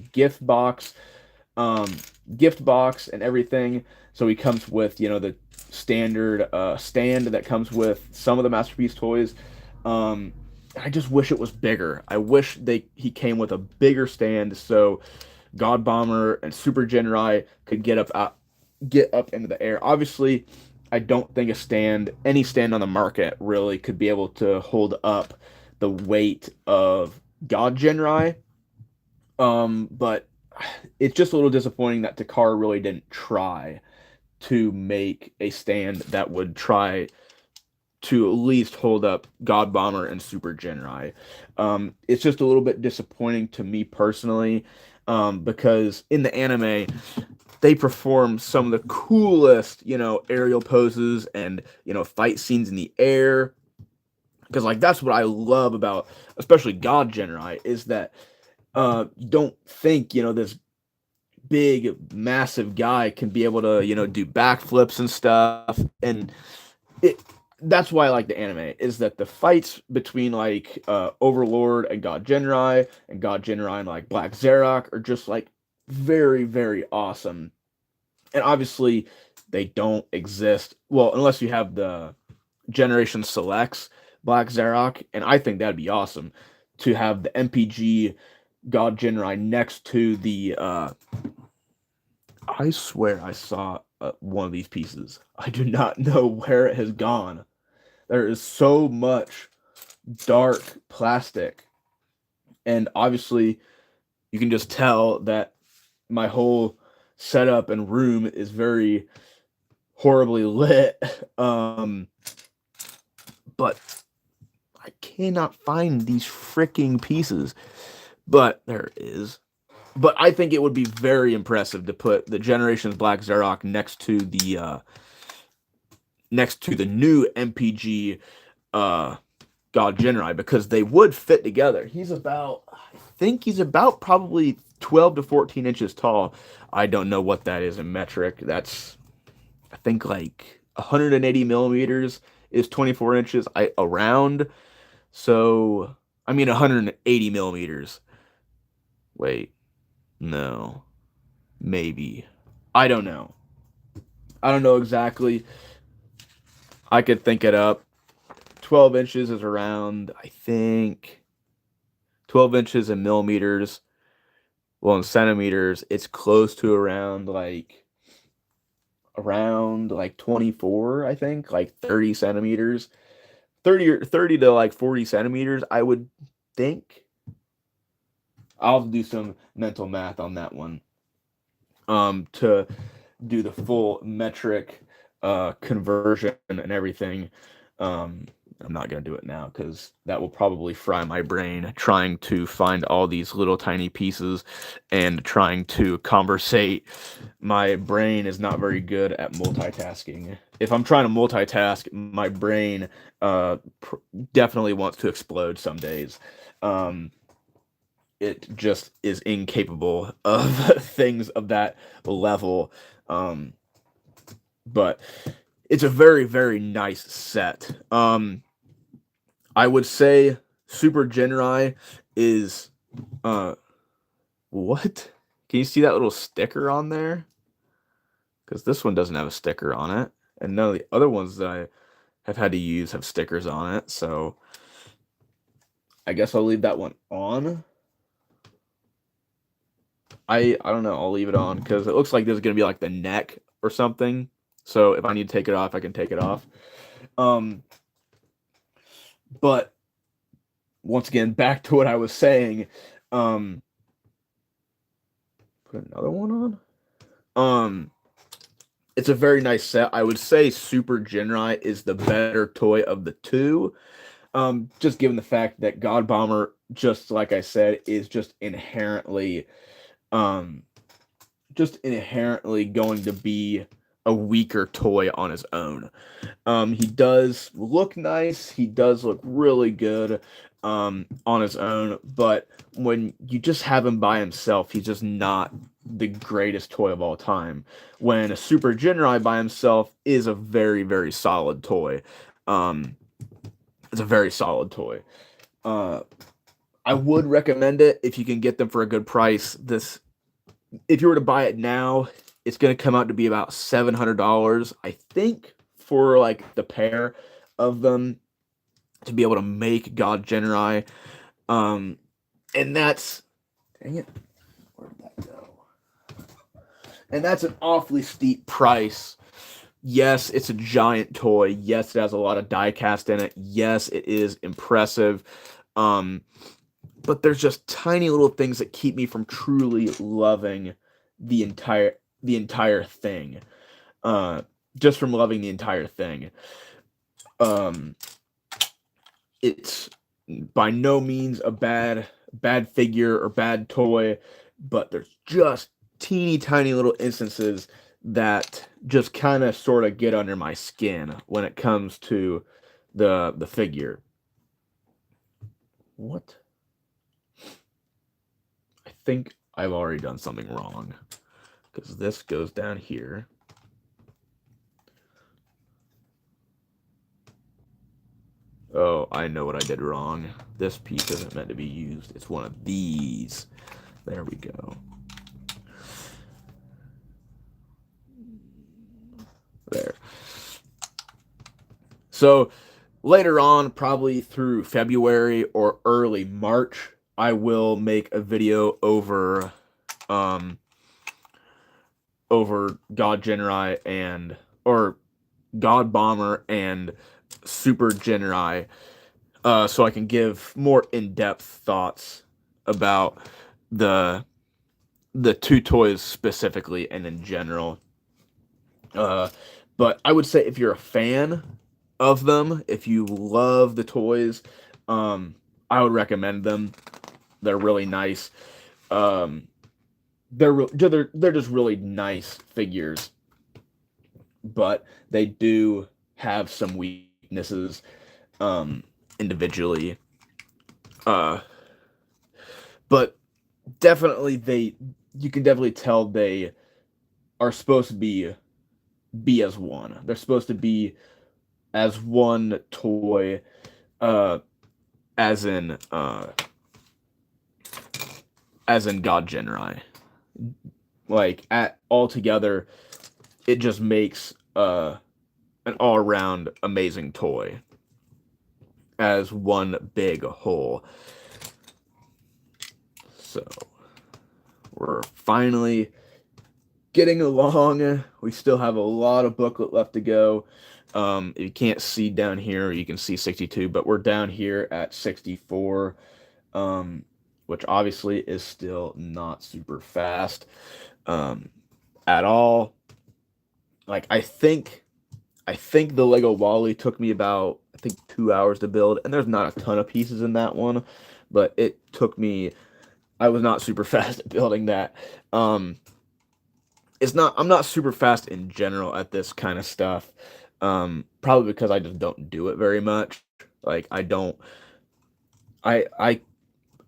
um, gift box and everything. So he comes with the standard stand that comes with some of the Masterpiece toys. Um, I just wish it was bigger. I wish he came with a bigger stand so God Bomber and Super Genrai could get up into the air. Obviously, I don't think any stand on the market really could be able to hold up the weight of God Genrai. But it's just a little disappointing that Takara really didn't try to make a stand that would try to at least hold up God Bomber and Super Genrai. It's just a little bit disappointing to me personally, because in the anime, they perform some of the coolest, aerial poses and, fight scenes in the air. Because, like, that's what I love about, especially God Genrai, is that you don't think, this big, massive guy can be able to, do backflips and stuff. And it that's why I like the anime, is that the fights between like Overlord and God Genrai and like Black Zarok are just like very, very awesome. And obviously they don't exist well unless you have the Generation Selects Black Zarok, and I think that'd be awesome to have the MPG God Genrai next to the I swear I saw one of these pieces. I do not know where it has gone. There is so much dark plastic, and obviously you can just tell that my whole setup and room is very horribly lit. But I cannot find these freaking pieces. But there it is. But I think it would be very impressive to put the Generations Black Zarok next to the new MPG God Genrai, because they would fit together. I think he's about probably 12 to 14 inches tall. I don't know what that is in metric. That's, I think, like 180 millimeters is 24 inches around. So, I mean, 180 millimeters. Wait, no, maybe. I don't know. I don't know exactly. I could think it up. 12 inches is around, I think, 12 inches in millimeters. Well, in centimeters, it's close to around 24, I think, like 30 centimeters. 30 to like 40 centimeters, I would think. I'll do some mental math on that one. To do the full metric conversion and everything. Um, I'm not going to do it now because that will probably fry my brain trying to find all these little tiny pieces and trying to conversate. My brain is not very good at multitasking. If I'm trying to multitask, my brain definitely wants to explode some days. It just is incapable of things of that level. Um, but it's a very, very nice set. I would say Super Genrai is what? Can you see that little sticker on there? Because this one doesn't have a sticker on it, and none of the other ones that I have had to use have stickers on it. So I guess I'll leave that one on. I don't know. I'll leave it on because it looks like this is gonna be like the neck or something. So if I need to take it off, I can take it off. But once again, back to what I was saying. Put another one on. it's a very nice set. I would say Super Genrai is the better toy of the two. Just given the fact that God Bomber, just like I said, is um, just inherently going to be a weaker toy on his own. He does look nice. He does look really good on his own, but when you just have him by himself, he's just not the greatest toy of all time. When a Super Genrai by himself is a very, very solid toy. Um, it's a very solid toy. Uh, I would recommend it if you can get them for a good price. If you were to buy it now, it's going to come out to be about $700, I think, for like the pair of them to be able to make God Genrai. And that's, dang it, where did that go? And that's an awfully steep price. Yes, it's a giant toy. Yes, it has a lot of die cast in it. Yes, it is impressive. But there's just tiny little things that keep me from truly loving the entire thing. Just from loving the entire thing. It's by no means a bad figure or bad toy, but there's just teeny tiny little instances that just kind of sort of get under my skin when it comes to the figure. What? I think I've already done something wrong because this goes down here. Oh, I know what I did wrong. This piece isn't meant to be used. It's one of these. There we go. There. So later on, probably through February or early March, I will make a video over God Genrai or God Bomber and Super Genrai, so I can give more in-depth thoughts about the two toys specifically and in general. But I would say if you're a fan of them, if you love the toys, I would recommend them. They're really nice. They're just really nice figures, but they do have some weaknesses individually. But definitely you can definitely tell they are supposed to be as one. They're supposed to be as one toy, as in God Genrai. Like all together, it just makes an all around amazing toy as one big whole. So we're finally getting along. We still have a lot of booklet left to go. If you can't see down here, you can see 62, but we're down here at 64, which obviously is still not super fast at all. Like I think the Lego Wally took me about 2 hours to build, and there's not a ton of pieces in that one, but it took me. I was not super fast at building that. I'm not super fast in general at this kind of stuff. Probably because I just don't do it very much. Like I don't. I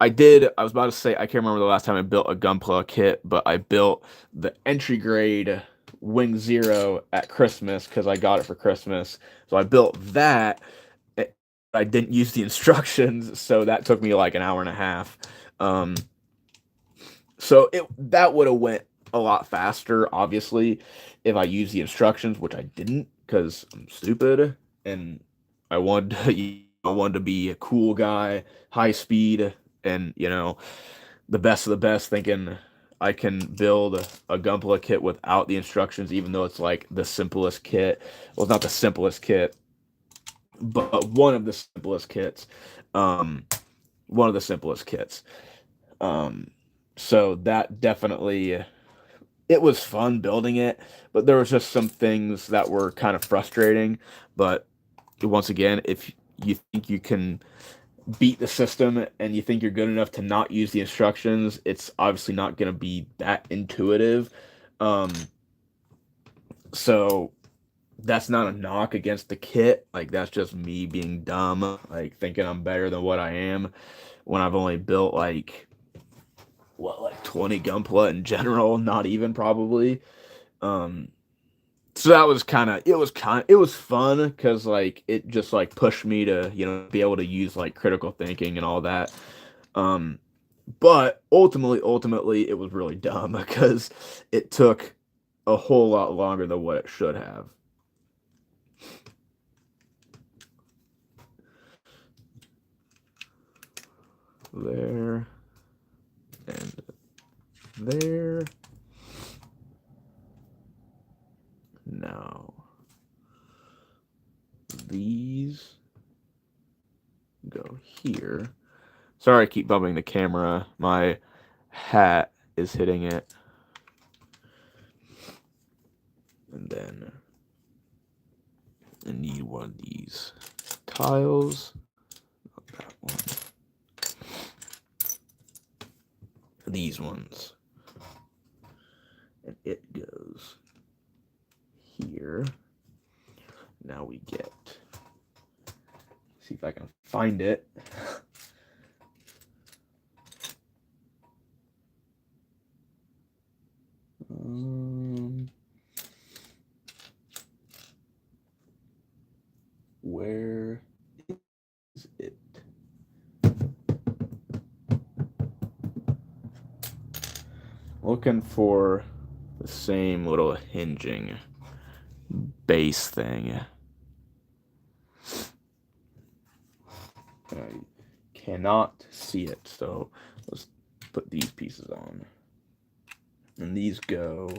did. I was about to say I can't remember the last time I built a Gunpla kit, but I built the entry grade Wing Zero at Christmas because I got it for Christmas. So I built that. I didn't use the instructions, so that took me like an hour and a half. So that would have went a lot faster, obviously, if I used the instructions, which I didn't because I'm stupid and I wanted to be a cool guy, high speed, and the best of the best, thinking I can build a Gunpla kit without the instructions, even though it's like the simplest kit. Well, it's not the simplest kit, but one of the simplest kits. So that definitely it was fun building it, but there was just some things that were kind of frustrating. But once again, if you think you can beat the system and you think you're good enough to not use the instructions, it's obviously not going to be that intuitive. Um, so that's not a knock against the kit. Like, that's just me being dumb, like thinking I'm better than what I am when I've only built like what, like 20 Gunpla in general, not even probably. Um, so that was it was fun because like it just like pushed me to, be able to use like critical thinking and all that. Um, but ultimately, it was really dumb because it took a whole lot longer than what it should have. There and there. Now these go here. Sorry, I keep bumping the camera. My hat is hitting it. And then I need one of these tiles. Not that one. These ones. And it goes here. Now we get, see if I can find it. Where is it? Looking for the same little hinging base thing. I cannot see it, so let's put these pieces on. And these go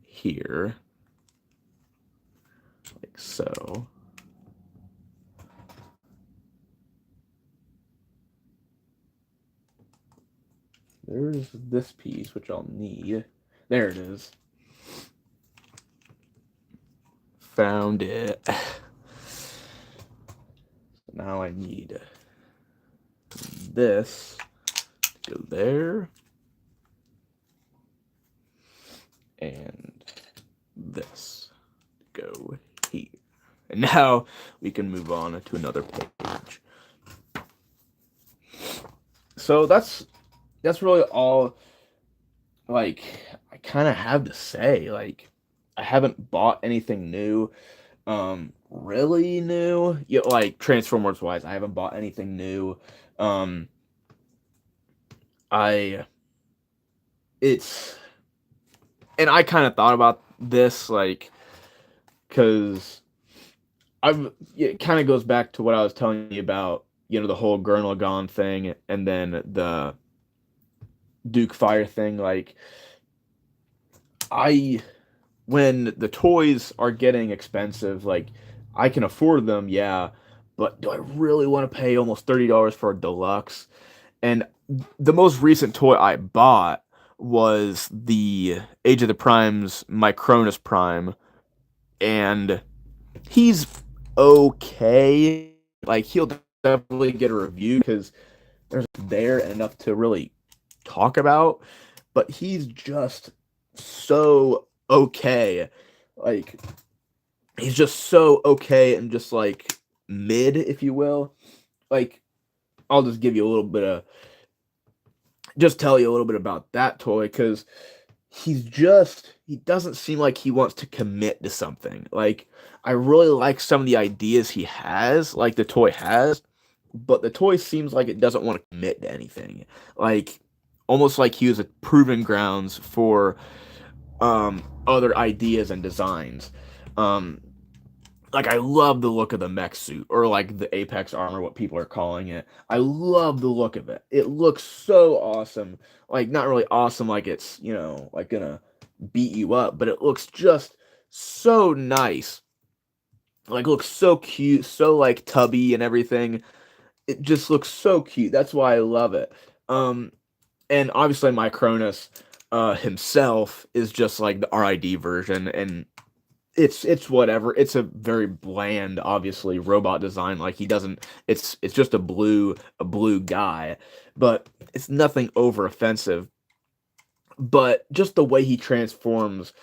here, like so. There's this piece, which I'll need. There it is. Found it. Now I need this to go there. And this to go here. And now we can move on to another page. So that's really all, like, I kind of have to say. Like, I haven't bought anything new, really new. Yeah, like Transformers wise, I haven't bought anything new. Um, I it's and I kind of thought about this, like, because it kind of goes back to what I was telling you about, the whole Gurren Lagann thing, and then the Duke Fire thing. Like, when the toys are getting expensive, like, I can afford them, yeah, but do I really want to pay almost $30 for a deluxe? And the most recent toy I bought was the Age of the Prime's Micronus Prime, and he's okay. Like, he'll definitely get a review because there's there enough to really talk about, but he's just so okay. Like, he's just so okay and just like mid, if you will. Like, I'll just give you a little bit of, just tell you a little bit about that toy, because he doesn't seem like he wants to commit to something. Like, I really like some of the ideas he has, like the toy has, but the toy seems like it doesn't want to commit to anything. Like, almost like he was a proving grounds for other ideas and designs. Like, I love the look of the mech suit, or like the Apex armor, what people are calling it. I love the look of it. It looks so awesome. Like, not really awesome like it's, like gonna beat you up, but it looks just so nice. Like, looks so cute, so like tubby and everything. It just looks so cute. That's why I love it. And obviously Micronus, himself is just like the RID version, and it's whatever. It's a very bland, obviously, robot design. Like he doesn't. It's just a blue guy, but it's nothing over offensive. But just the way he transforms,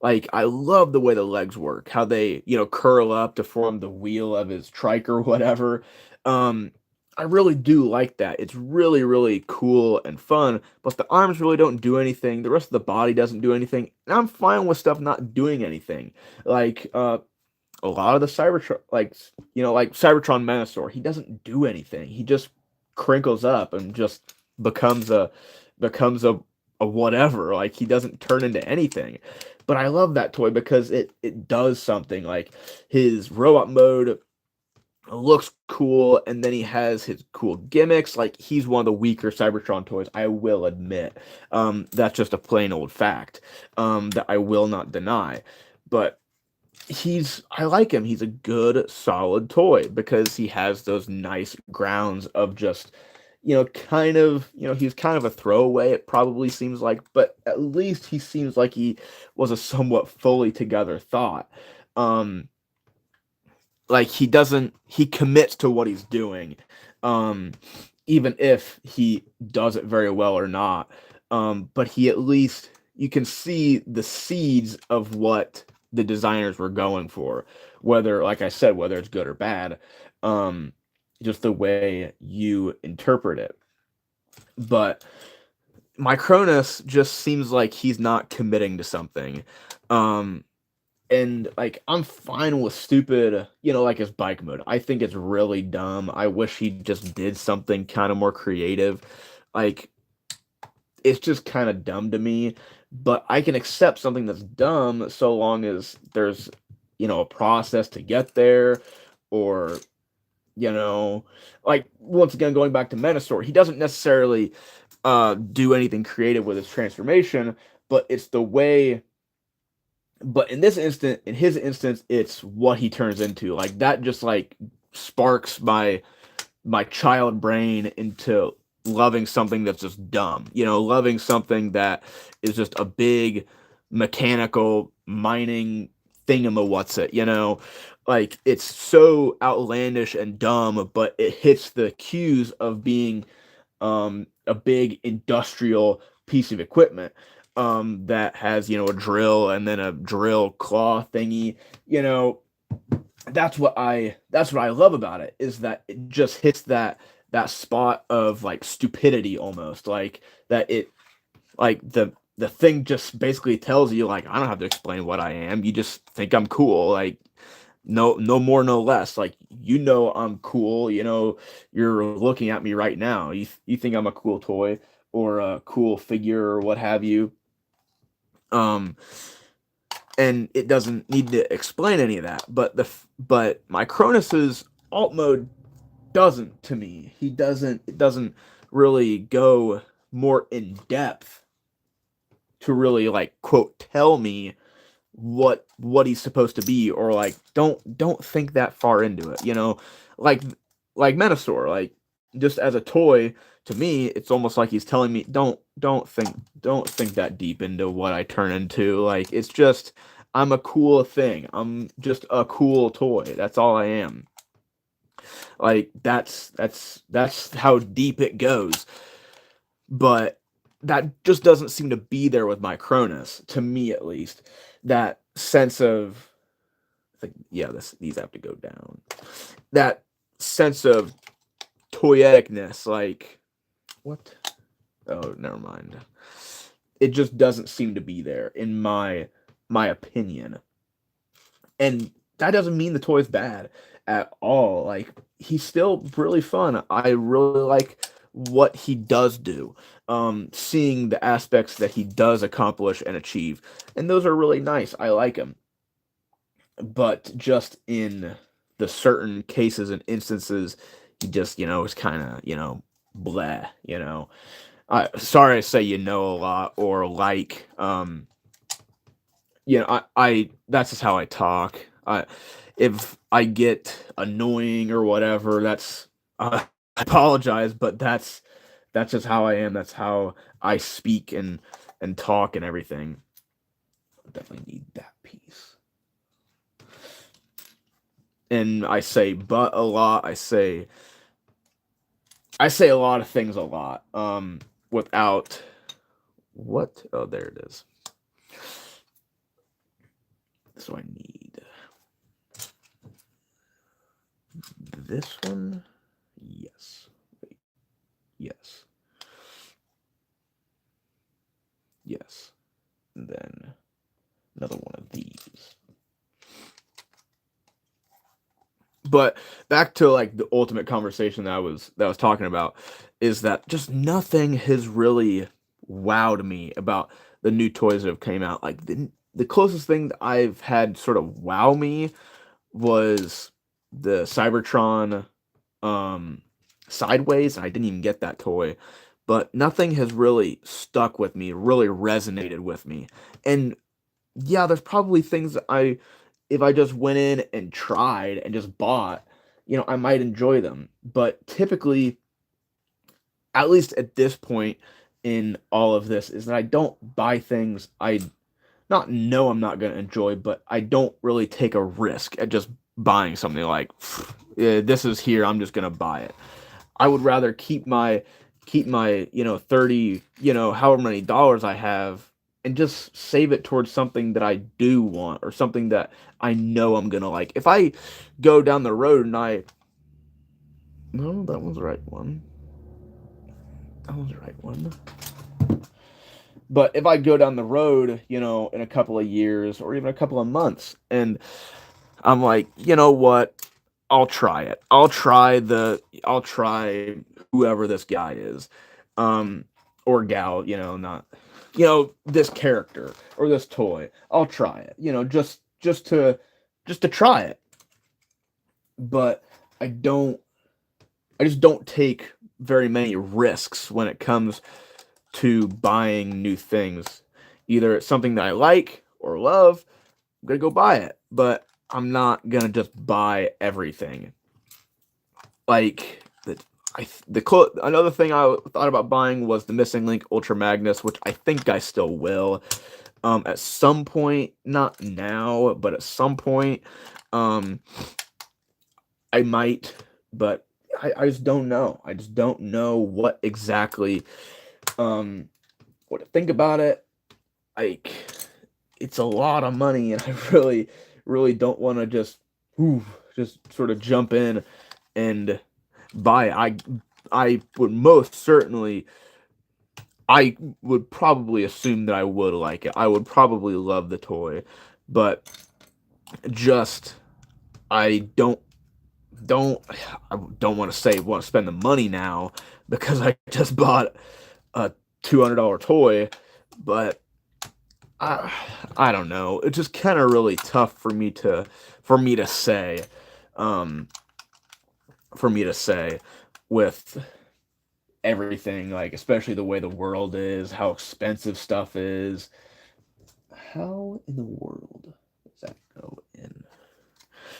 like I love the way the legs work, how they curl up to form the wheel of his trike or whatever. Um, I really do like that. It's really really cool and fun. But the arms really don't do anything. The rest of the body doesn't do anything. And I'm fine with stuff not doing anything. Like a lot of the Cybertron, like Cybertron Menasor, he doesn't do anything. He just crinkles up and just becomes a becomes a whatever. Like he doesn't turn into anything. But I love that toy because it does something. Like his robot mode looks cool, and then he has his cool gimmicks. Like he's one of the weaker Cybertron toys, I will admit. That's just a plain old fact that I will not deny. But I like him. He's a good, solid toy because he has those nice grounds of just, he's kind of a throwaway, it probably seems like, but at least he seems like he was a somewhat fully together thought. Um, like he commits to what he's doing, um, even if he does it very well or not. But he at least you can see the seeds of what the designers were going for, whether, like I said, whether it's good or bad, um, just the way you interpret it. But Micronus just seems like he's not committing to something. Um, and like I'm fine with stupid, like his bike mode. I think it's really dumb. I wish he just did something kind of more creative. Like it's just kind of dumb to me, but I can accept something that's dumb so long as there's, a process to get there, or you know, like once again going back to Menasor, he doesn't necessarily do anything creative with his transformation, but it's the way. But in his instance, it's what he turns into. Like that just like sparks my child brain into loving something that's just dumb. Loving something that is just a big mechanical mining what's it, like it's so outlandish and dumb, but it hits the cues of being a big industrial piece of equipment that has, a drill and then a drill claw thingy, you know, that's what I love about it, is that it just hits that spot of like stupidity, almost like that it like the thing just basically tells you, like, I don't have to explain what I am, you just think I'm cool, like no more no less, like, I'm cool, you're looking at me right now, you think I'm a cool toy or a cool figure or what have you. um and it doesn't need to explain any of that. But Micronus's alt mode doesn't, to me. It doesn't really go more in depth to really, like, quote, tell me what he's supposed to be, or like don't think that far into it, like Menasor, like, just as a toy, to me it's almost like he's telling me, don't think that deep into what I turn into, like, it's just, I'm a cool thing, I'm just a cool toy, that's all I am. Like that's how deep it goes. But that just doesn't seem to be there with Micronus, to me at least. That sense of, like, yeah, these have to go down. That sense of toyeticness, like, what? Oh, never mind. It just doesn't seem to be there, in my opinion. And that doesn't mean the toy's bad at all. Like, he's still really fun. I really like what he does do. Seeing the aspects that he does accomplish and achieve, and those are really nice. I like him, but just in the certain cases and instances, he just, is kind of, bleh. Sorry I say, a lot, or like, I that's just how I talk. If I get annoying or whatever, that's I apologize, but that's just how I am. That's how I speak, and and talk and everything. I definitely need that piece. And I say but a lot. I say a lot of things a lot. Without what? Oh, there it is. So I need this one. Yes. Wait. Yes. Yes. And then another one of these. But back to like the ultimate conversation that I was talking about is that just nothing has really wowed me about the new toys that have came out. Like the closest thing that I've had sort of wow me was the Cybertron Sideways, and I didn't even get that toy. But nothing has really stuck with me, really resonated with me. And yeah, there's probably things that if I just went in and tried and just bought, I might enjoy them. But typically, at least at this point in all of this, is that I don't buy things I not know I'm not going to enjoy, but I don't really take a risk at just buying something like, yeah, this is here, I'm just going to buy it. I would rather keep my 30, however many dollars I have, and just save it towards something that I do want, or something that I know I'm gonna like. If I go down the road and no, that was the right one. That was the right one. But if I go down the road, in a couple of years or even a couple of months, and I'm like, you know what? I'll try it. I'll try whoever this guy is. Or gal, not this character or this toy. I'll try it. Just to try it. But I just don't take very many risks when it comes to buying new things. Either it's something that I like or love, I'm gonna go buy it. But I'm not gonna just buy everything. Like another thing I thought about buying was the Missing Link Ultra Magnus, which I think I still will. At some point, not now, but at some point, I might, but I just don't know. I just don't know what exactly, what to think about it. Like, it's a lot of money, and I really, really don't want to just sort of jump in and buy it. I would most certainly, I would probably assume that I would like it. I would probably love the toy, but just I don't want to spend the money now because I just bought a $200 toy, but I don't know. It's just kind of really tough for me to say, with everything, like especially the way the world is, how expensive stuff is. How in the world does that go in?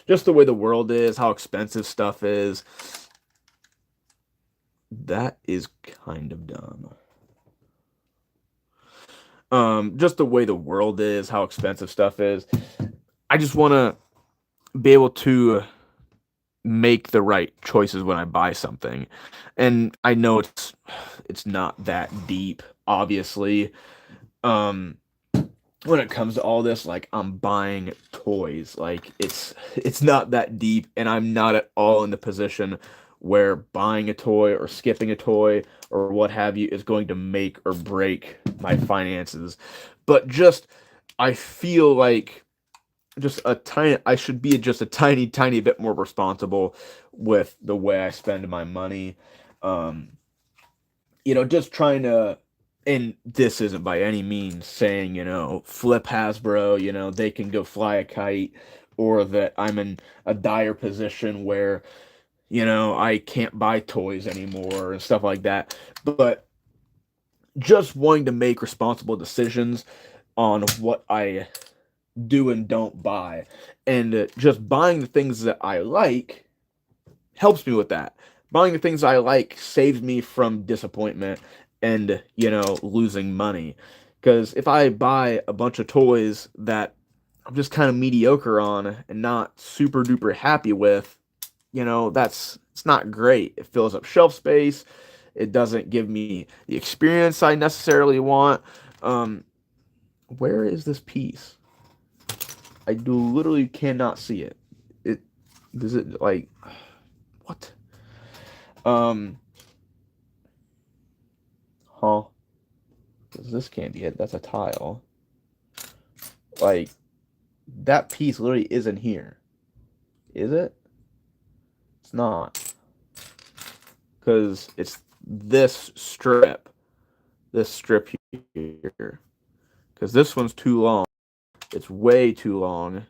Just the way the world is, how expensive stuff is. That is kind of dumb. Just the way the world is, how expensive stuff is. I just want to be able to make the right choices when I buy something. And I know it's not that deep, obviously. When it comes to all this, like, I'm buying toys. Like, it's not that deep, and I'm not at all in the position where buying a toy or skipping a toy or what have you is going to make or break my finances. But just I feel like I should be just a tiny bit more responsible with the way I spend my money. Just trying to, and this isn't by any means saying, flip Hasbro, they can go fly a kite, or that I'm in a dire position where, I can't buy toys anymore and stuff like that. But just wanting to make responsible decisions on what I do and don't buy, and just buying the things that I like helps me with that. Buying the things I like saves me from disappointment and losing money, Because if I buy a bunch of toys that I'm just kind of mediocre on and not super duper happy with, it's not great. It fills up shelf space. It doesn't give me the experience I necessarily want. Where is this piece? I literally cannot see it. Does it like what? Huh? Is this candy it? That's a tile. Like that piece literally isn't here. Is it? It's not. Because it's this strip. This strip here. Because this one's too long. It's way too long.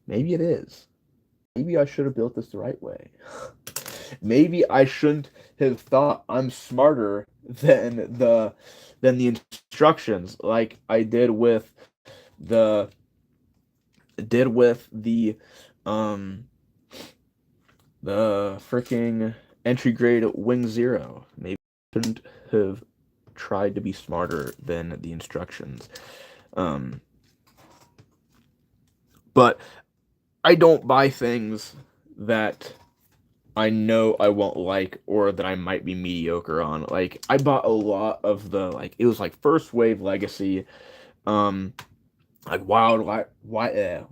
Maybe it is. Maybe I should have built this the right way. Maybe I shouldn't have thought I'm smarter than the instructions, like I did with the freaking entry grade Wing Zero. Maybe I shouldn't have tried to be smarter than the instructions. But I don't buy things that I know I won't like or that I might be mediocre on. Like I bought a lot of it was like First Wave Legacy, like Wild Rider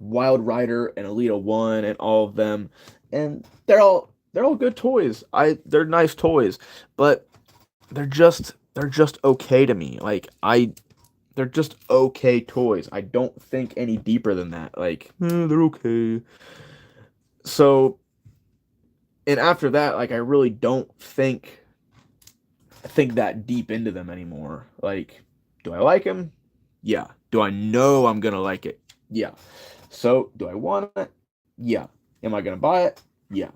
and Alita 1 and all of them. And they're all good toys. They're nice toys, but they're just okay to me. They're just okay toys. I don't think any deeper than that. They're okay. So, and after that, I really don't think that deep into them anymore. Do I like them? Yeah. Do I know I'm gonna like it? Yeah. So, do I want it? Yeah. Am I gonna buy it? Yeah.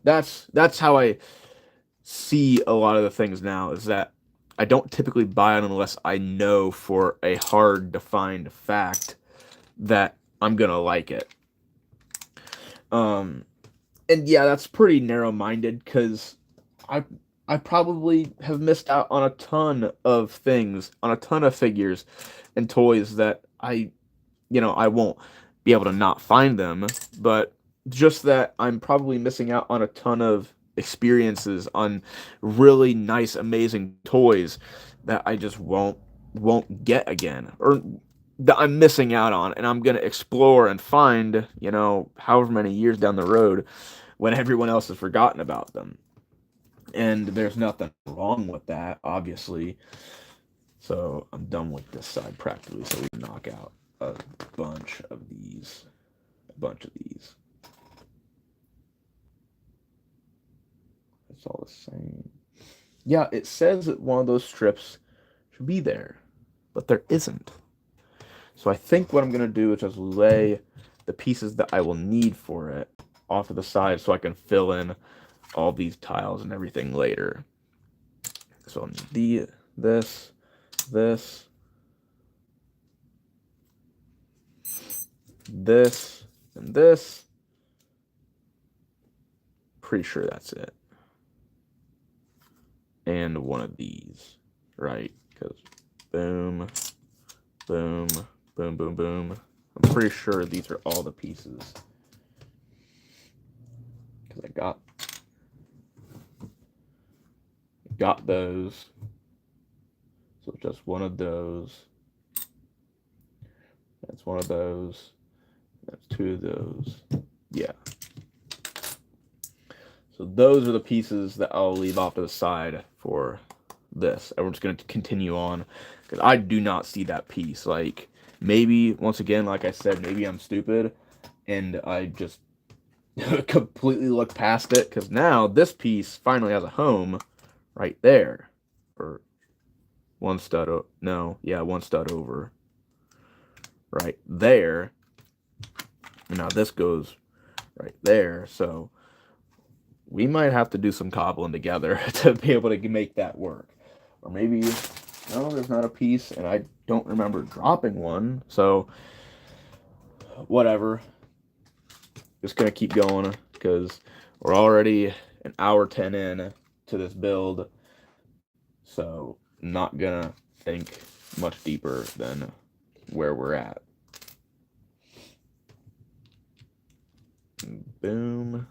That's how I see a lot of the things now, is that I don't typically buy it unless I know for a hard defined fact that I'm gonna like it. And yeah, that's pretty narrow-minded, because I probably have missed out on a ton of things, on a ton of figures and toys that I won't be able to not find them, but just that I'm probably missing out on a ton of experiences, on really nice, amazing toys that I just won't get again, or that I'm missing out on, and I'm gonna explore and find, however many years down the road, when everyone else has forgotten about them. And there's nothing wrong with that, obviously. So I'm done with this side practically, so we can knock out a bunch of these. It's all the same. Yeah, it says that one of those strips should be there, but there isn't. So I think what I'm going to do is just lay the pieces that I will need for it off to the side so I can fill in all these tiles and everything later. So this, and this. Pretty sure that's it. And one of these, right? Because boom, boom, boom, boom, boom. I'm pretty sure these are all the pieces. Because I got those. So just one of those. That's one of those. That's two of those. Yeah. So those are the pieces that I'll leave off to the side for this. And we're just going to continue on, because I do not see that piece. Maybe, once again, like I said, maybe I'm stupid and I just completely look past it, because now this piece finally has a home right there. Or one stud over right there. And now this goes right there. So we might have to do some cobbling together to be able to make that work. Or maybe, no, there's not a piece, and I don't remember dropping one, so whatever. Just gonna keep going, because we're already an hour 10 in to this build, so not gonna think much deeper than where we're at. Boom.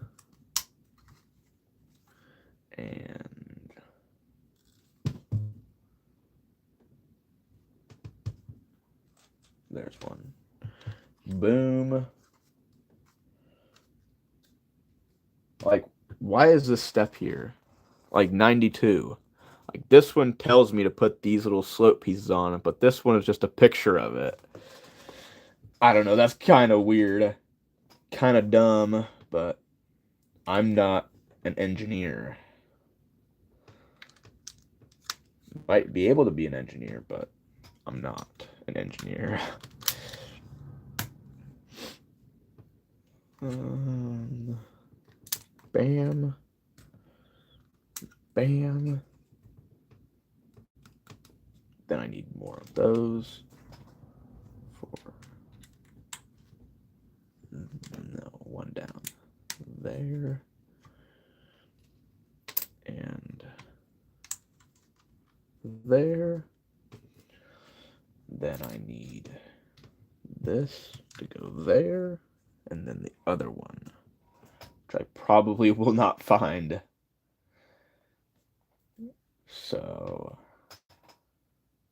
And there's one. Boom. Like, why is this step here? Like 92. Like, this one tells me to put these little slope pieces on it, but this one is just a picture of it. I don't know, that's kind of weird. Kind of dumb, but I'm not an engineer. Might be able to be an engineer, but I'm not an engineer. Bam. Bam. Then I need more of those. No, one down there. And there. Then I need this to go there. And then the other one, which I probably will not find. So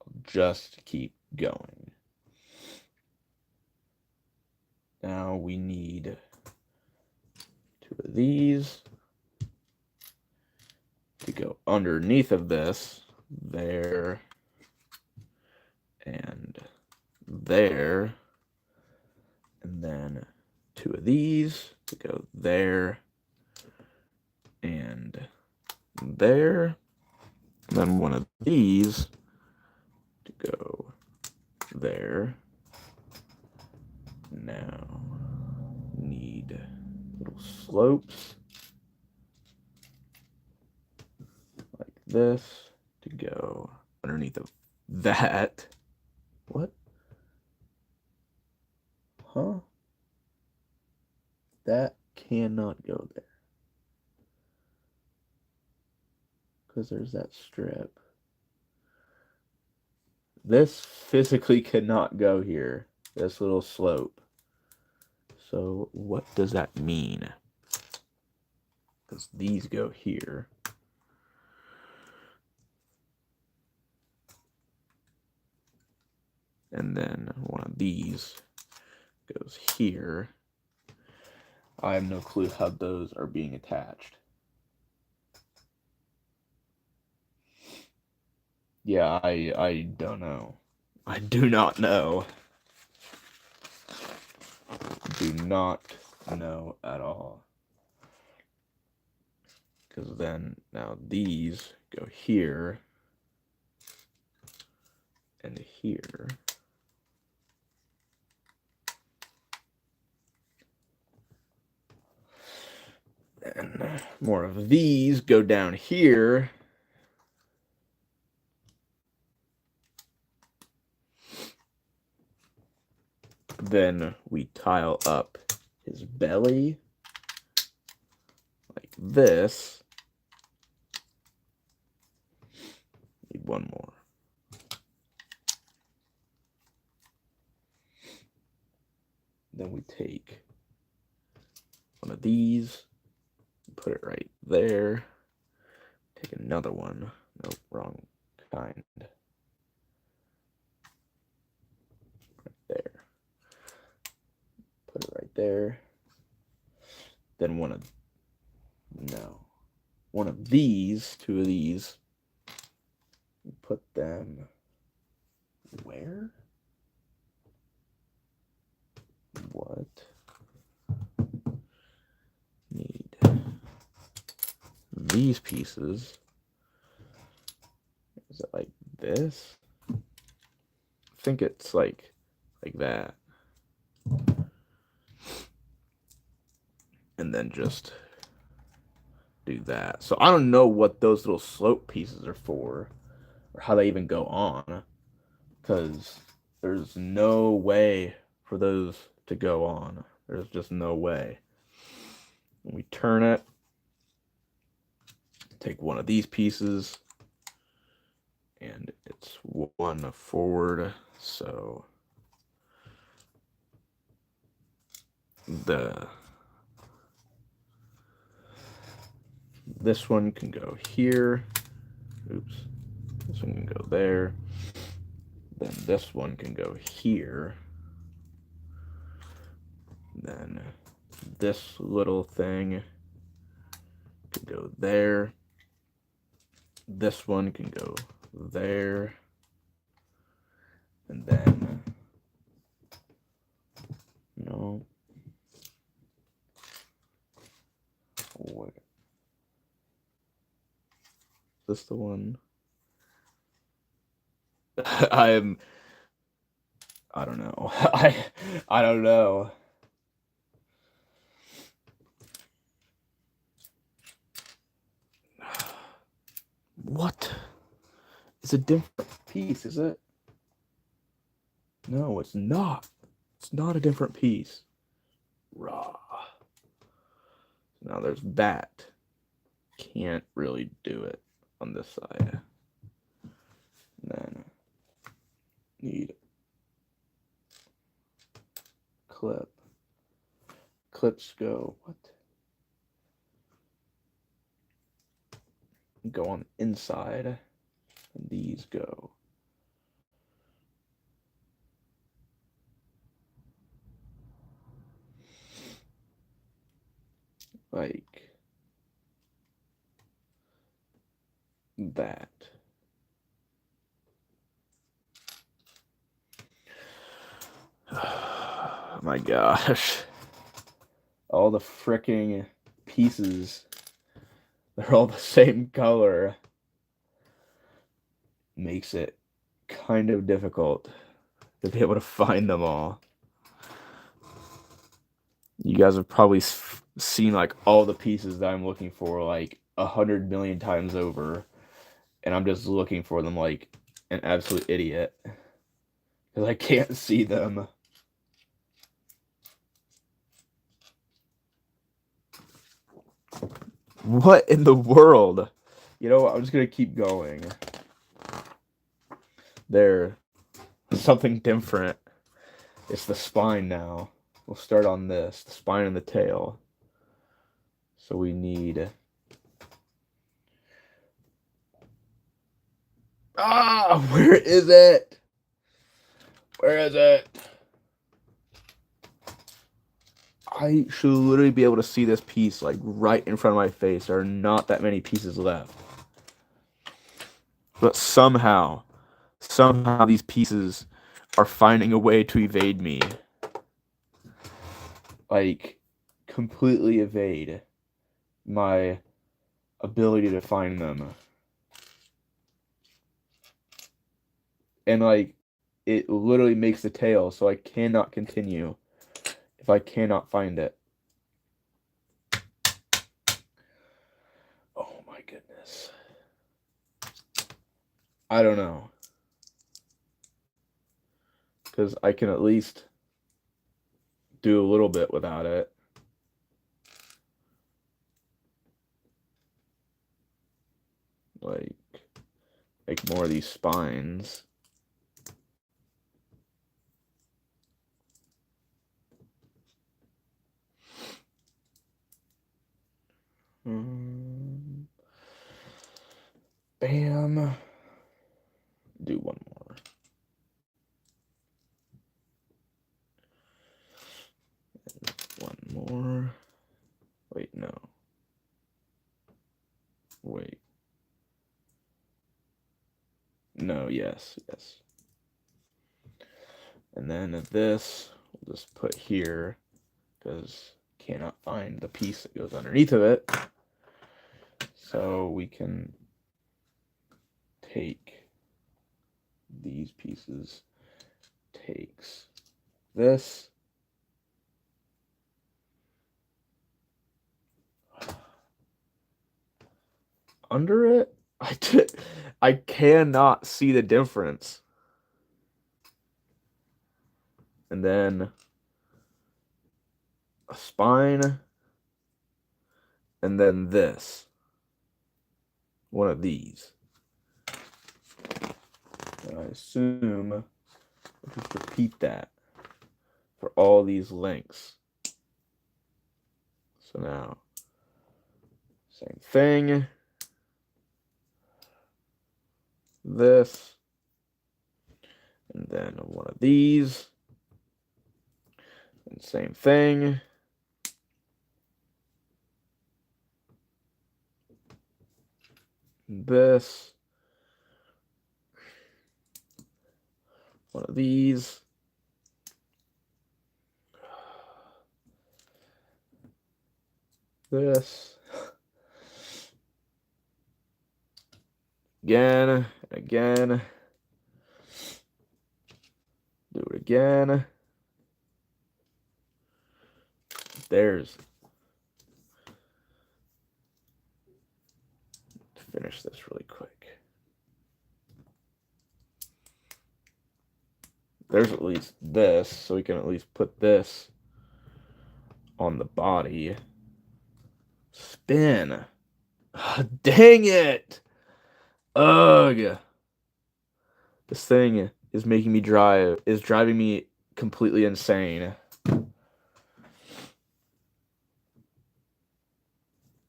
I'll just keep going. Now we need 2 of these to go underneath of this, there, and there, and then 2 of these to go there, and there, and then 1 of these to go there. Now need little slopes like this to go underneath of that. What? Huh? That cannot go there. Because there's that strip. This physically cannot go here. This little slope. So what does that mean? Because these go here. And then 1 of these goes here. I have no clue how those are being attached. Yeah, I don't know. I do not know. Do not know at all. Because then now these go here and here. And more of these go down here. Then we tile up his belly like this. Need 1 more. Then we take 1 of these, put it right there. Take another one. Nope, wrong kind. Right there. Put it right there. Then 1 of these, 2 of these. Put them where? What? Need these pieces. Is it like this? I think it's like that. And then just do that. So I don't know what those little slope pieces are for, or how they even go on, because there's no way for those to go on. There's just no way. We turn it, take 1 of these pieces, and it's one forward, so this one can go here. Oops. This one can go there. Then this one can go here. Then this little thing can go there. This one can go there. And then, no. Where? Is this the one? I don't know. I don't know. What? It's a different piece, is it? No, it's not. It's not a different piece. Raw. Now there's that. Can't really do it on this side. Then need clip. Clips go what? Go on the inside. And these go. Like that. Oh my gosh. All the fricking pieces, they're all the same color. Makes it kind of difficult to be able to find them all. You guys have probably seen like all the pieces that I'm looking for like 100 million times over, and I'm just looking for them like an absolute idiot because I can't see them. What in the world? You know what? I'm just gonna keep going. There, something different. It's the spine now. We'll start on this, the spine and the tail. So we need... Ah, where is it? Where is it? I should literally be able to see this piece like right in front of my face. There are not that many pieces left. But somehow these pieces are finding a way to evade me. Like, completely evade my ability to find them. And, like, it literally makes the tail, so I cannot continue if I cannot find it. Oh my goodness. I don't know. Because I can at least do a little bit without it. Like, make more of these spines. Bam. Do one more. One more. Wait, no. Wait. No, yes. And then this, we'll just put here, because cannot find the piece that goes underneath of it. So we can take these pieces, takes this, under it. I cannot see the difference. And then a spine, and then this. One of these. And I assume I'll just repeat that for all these links. So now, same thing. This. And then one of these. And same thing. This. One of these. This. Again, and again. Do it again. There's. Finish this really quick. There's at least this, so we can at least put this on the body. Spin. Oh, dang it! Ugh. This thing is making me driving me completely insane.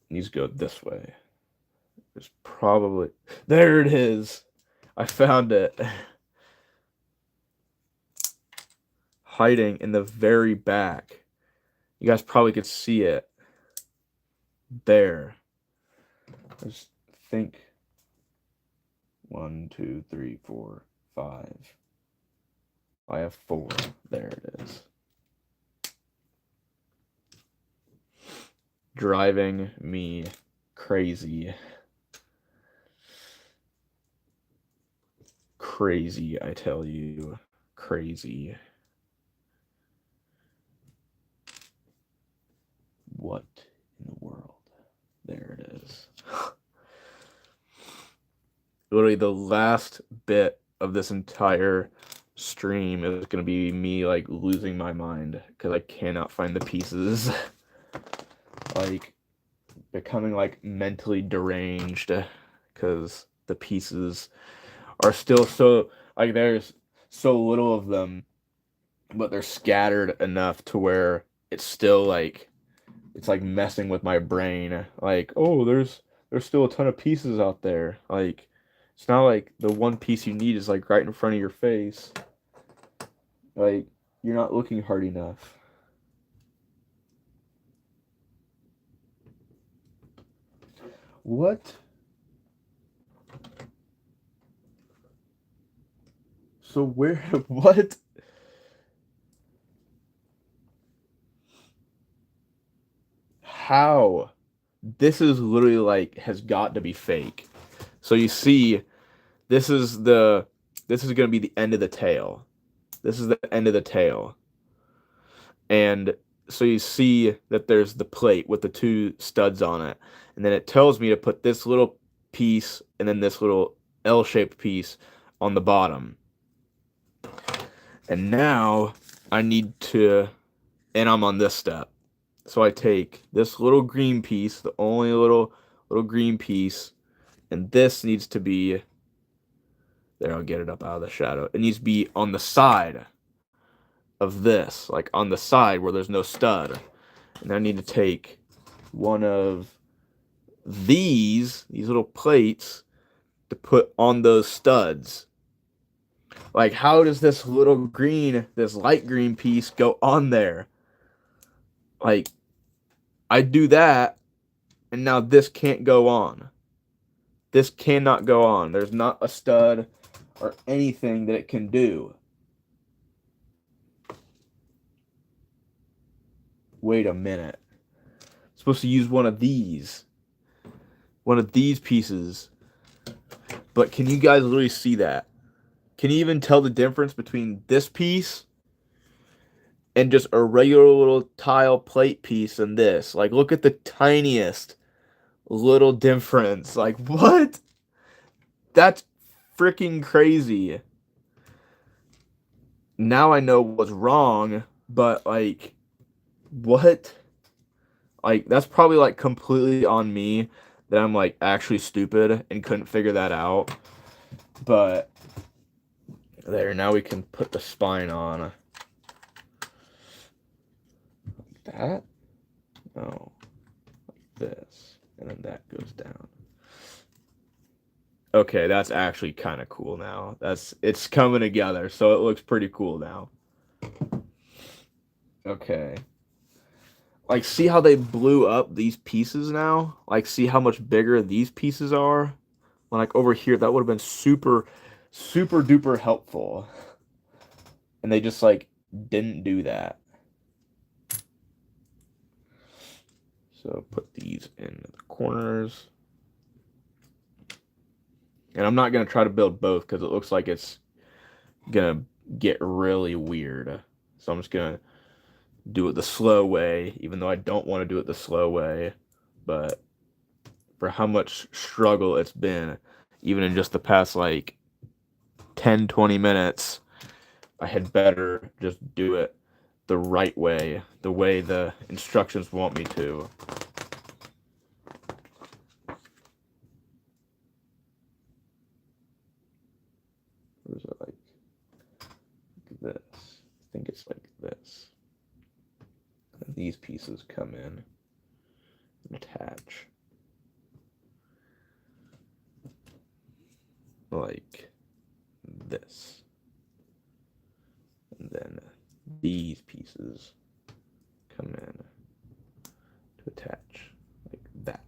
Needs to go this way. There's probably... There it is! I found it. Hiding in the very back. You guys probably could see it. There. I just think... 1, 2, 3, 4, 5. I have 4. There it is. Driving me crazy. Crazy, I tell you. Crazy. What in the world? There it is. Literally the last bit of this entire stream is going to be me like losing my mind because I cannot find the pieces. Like becoming like mentally deranged because the pieces are still so like there's so little of them, but they're scattered enough to where it's still like it's like messing with my brain. Like, oh, there's still a ton of pieces out there. Like, it's not like the one piece you need is like right in front of your face. Like, you're not looking hard enough. What? So where, what? How? This is literally like, has got to be fake. So you see, this is going to be the end of the tail. This is the end of the tail. And so you see that there's the plate with the 2 studs on it. And then it tells me to put this little piece and then this little L-shaped piece on the bottom. And now I need to, and I'm on this step. So I take this little green piece, the only little green piece, and this needs to be, there, I'll get it up out of the shadow. It needs to be on the side of this, like on the side where there's no stud. And I need to take one of these little plates to put on those studs. Like, how does this little green, this light green piece go on there? Like, I do that, and now this can't go on. This cannot go on. There's not a stud or anything that it can do. Wait a minute. I'm supposed to use one of these pieces. But can you guys literally see that? Can you even tell the difference between this piece and just a regular little tile plate piece and this? Like, look at the tiniest little difference. Like, what? That's freaking crazy. Now I know what's wrong, but like, what? Like, that's probably like completely on me that I'm like actually stupid and couldn't figure that out. But There, now we can put the spine on. Like that? No. Like this. And then that goes down. Okay, that's actually kind of cool now. It's coming together, so it looks pretty cool now. Okay. Like, see how they blew up these pieces now? Like, see how much bigger these pieces are? Like, over here, that would have been super, super duper helpful. And they just, like, didn't do that. So, put these in the corners. And I'm not going to try to build both because it looks like it's going to get really weird. So, I'm just going to do it the slow way, even though I don't want to do it the slow way. But for how much struggle it's been, even in just the past, like, 10, 20 minutes, I had better just do it the right way, the way the instructions want me to. Or is it like this? I think it's like this. And these pieces come in and attach. Like this. And then these pieces come in to attach like that.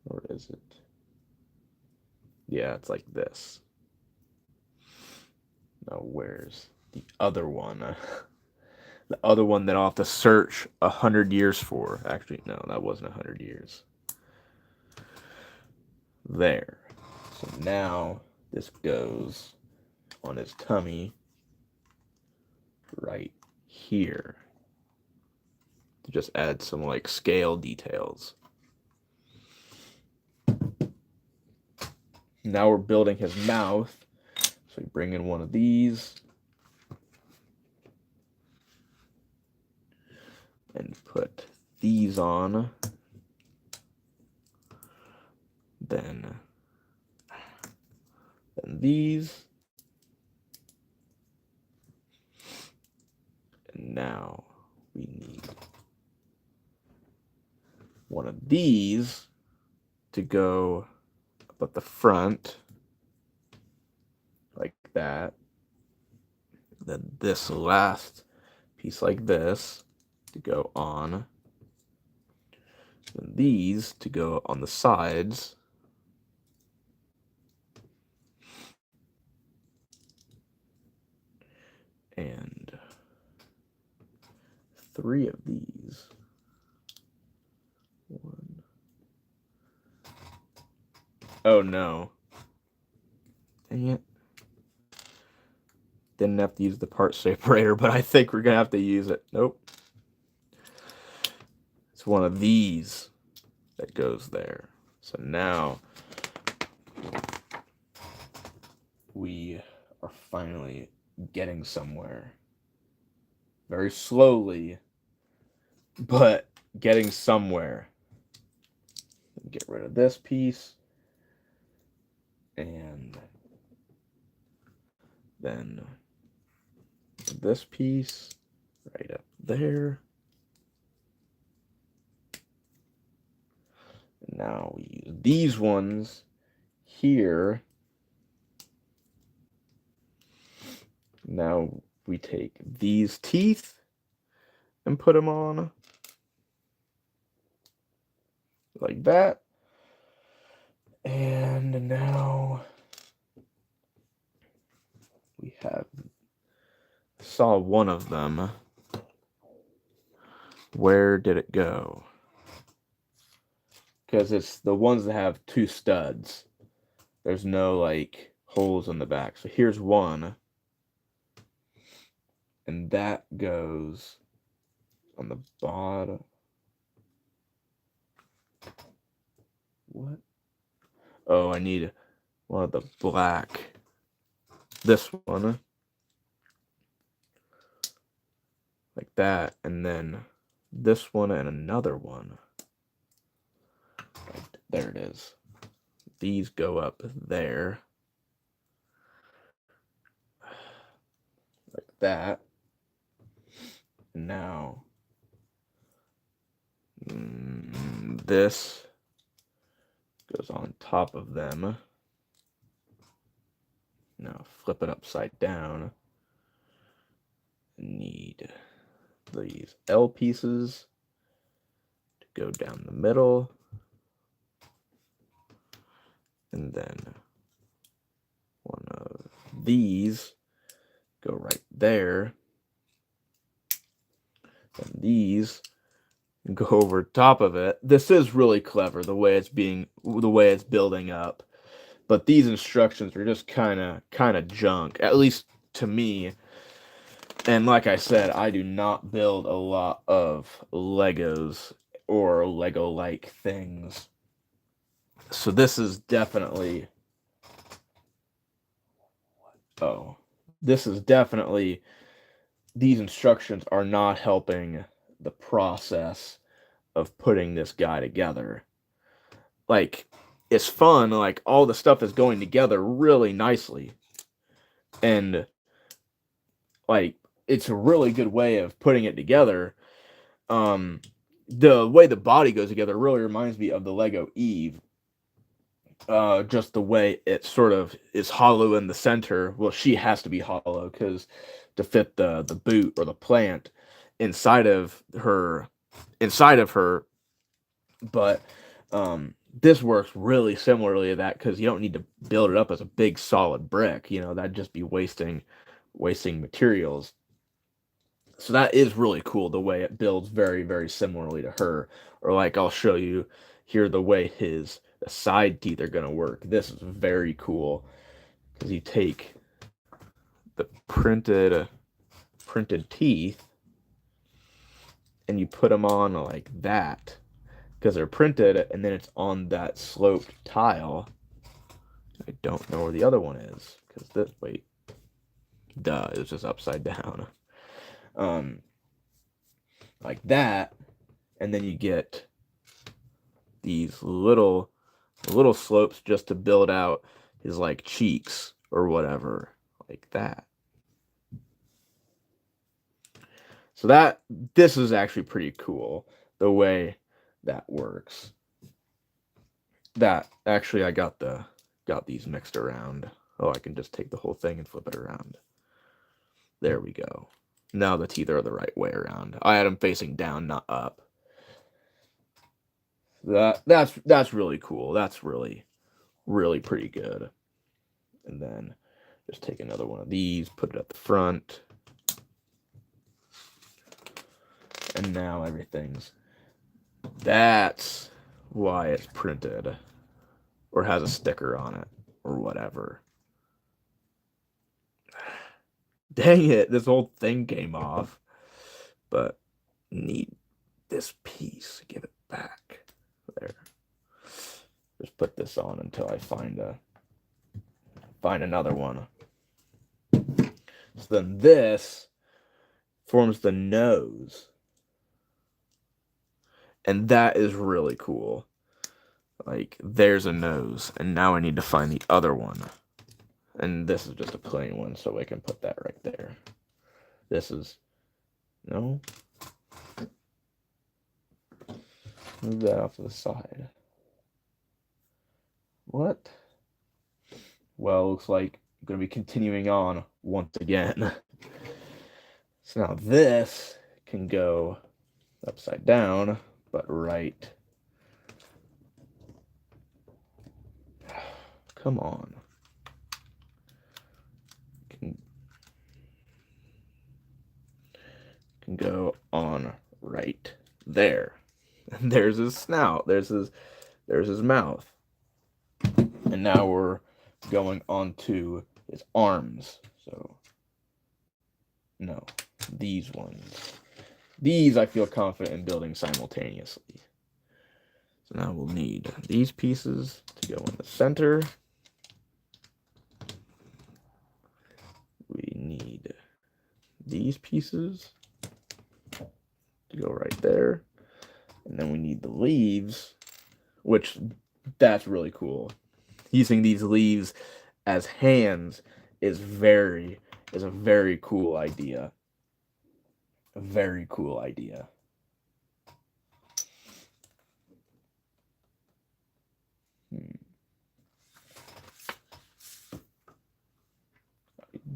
Or is it? Yeah, it's like this. Now where's the other one? The other one that I'll have to search 100 years for. Actually, no, that wasn't 100 years. There. So now this goes on his tummy right here to just add some like scale details. Now we're building his mouth. So we bring in one of these and put these on. Then these. And now we need one of these to go up at the front, like that. Then this last piece like this to go on. And these to go on the sides. And 3 of these. 1. Oh no. Dang it. Didn't have to use the part separator, but I think we're gonna have to use it. Nope. It's one of these that goes there. So now we are finally getting somewhere. Very slowly, but getting somewhere. Get rid of this piece. And then this piece right up there. And now we use these ones here. Now we take these teeth and put them on like that. And now we saw one of them. Where did it go? Because it's the ones that have 2 studs. There's no like holes in the back. So here's one. And that goes on the bottom. What? Oh, I need one of the black. This one. Like that. And then this one and another one. Right, there it is. these go up there. Like that. Now, this goes on top of them. Now flip it upside down. Need these L pieces to go down the middle. And then one of these go right there. And these go over top of it. This is really clever the way it's building up. But these instructions are just kind of junk, at least to me. And like I said, I do not build a lot of Legos or Lego-like things. So this is definitely these instructions are not helping the process of putting this guy together. Like, it's fun, like all the stuff is going together really nicely. And like it's a really good way of putting it together. The way the body goes together really reminds me of the Lego Eve. Just the way it sort of is hollow in the center. Well, she has to be hollow because to fit the boot or the plant inside of her. But this works really similarly to that because you don't need to build it up as a big solid brick. That'd just be wasting materials. So that is really cool the way it builds very, very similarly to her. Or like I'll show you here the way the side teeth are going to work. This is very cool because you take the printed teeth and you put them on like that because they're printed, and then it's on that sloped tile. I don't know where the other one is because it was just upside down. Like that, and then you get these little slopes just to build out his like cheeks or whatever, like that. So this is actually pretty cool the way that works. That actually I got these mixed around. Oh, I can just take the whole thing and flip it around. There we go. Now the teeth are the right way around. I had them facing down, not up. That's really cool. That's really, really pretty good. And then just take another one of these, put it at the front. And now that's why it's printed or has a sticker on it or whatever. Dang it, this whole thing came off. But need this piece. Give it back. There. Just put this on until I find another one. So then this forms the nose. And that is really cool. Like, there's a nose. And now I need to find the other one. And this is just a plain one, so I can put that right there. This is... No? Move that off to the side. What? Well, looks like I'm going to be continuing on once again. So now this can go upside down, but right. Come on. Can go on right there. And there's his snout. There's his mouth. And now we're going on to his arms. So, no, these ones. These I feel confident in building simultaneously. So now we'll need these pieces to go in the center. We need these pieces to go right there. And then we need the leaves, which that's really cool. using these leaves as hands is a very cool idea. A very cool idea. I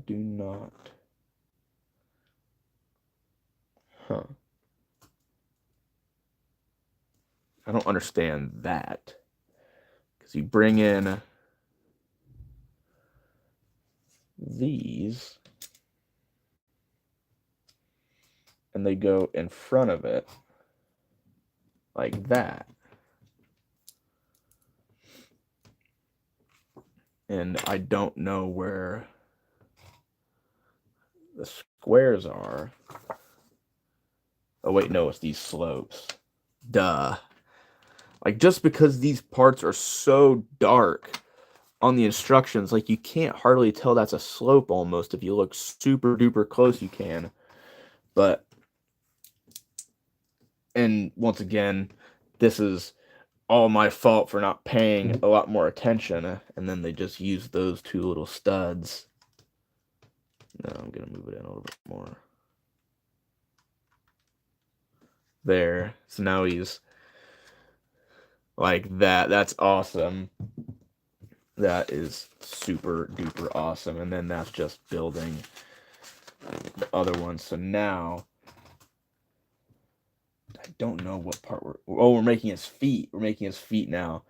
do not. Huh. I don't understand that. Because you bring in these and they go in front of it like that. And I don't know where the squares are. Oh, wait, no, it's these slopes. Duh. Like, just because these parts are so dark on the instructions, like, you can't hardly tell that's a slope almost. If you look super duper close, you can. But, and once again, this is all my fault for not paying a lot more attention. And then they just use those two little studs. No, I'm going to move it in a little bit more. There. So now he's like that. That's awesome. That is super duper awesome. And then that's just building the other one. So now I don't know what part we're making his feet. We're making his feet now.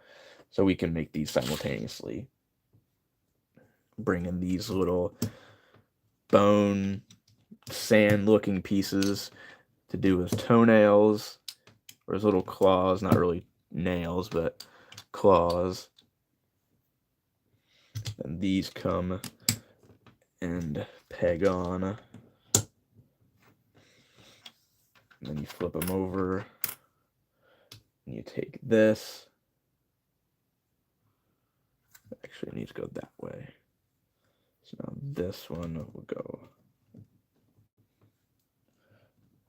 So we can make these simultaneously. Bring in these little bone sand looking pieces to do his toenails or his little claws. Not really nails, but claws. And these come and peg on. And then you flip them over. And you take this. Actually, it needs to go that way. So now this one will go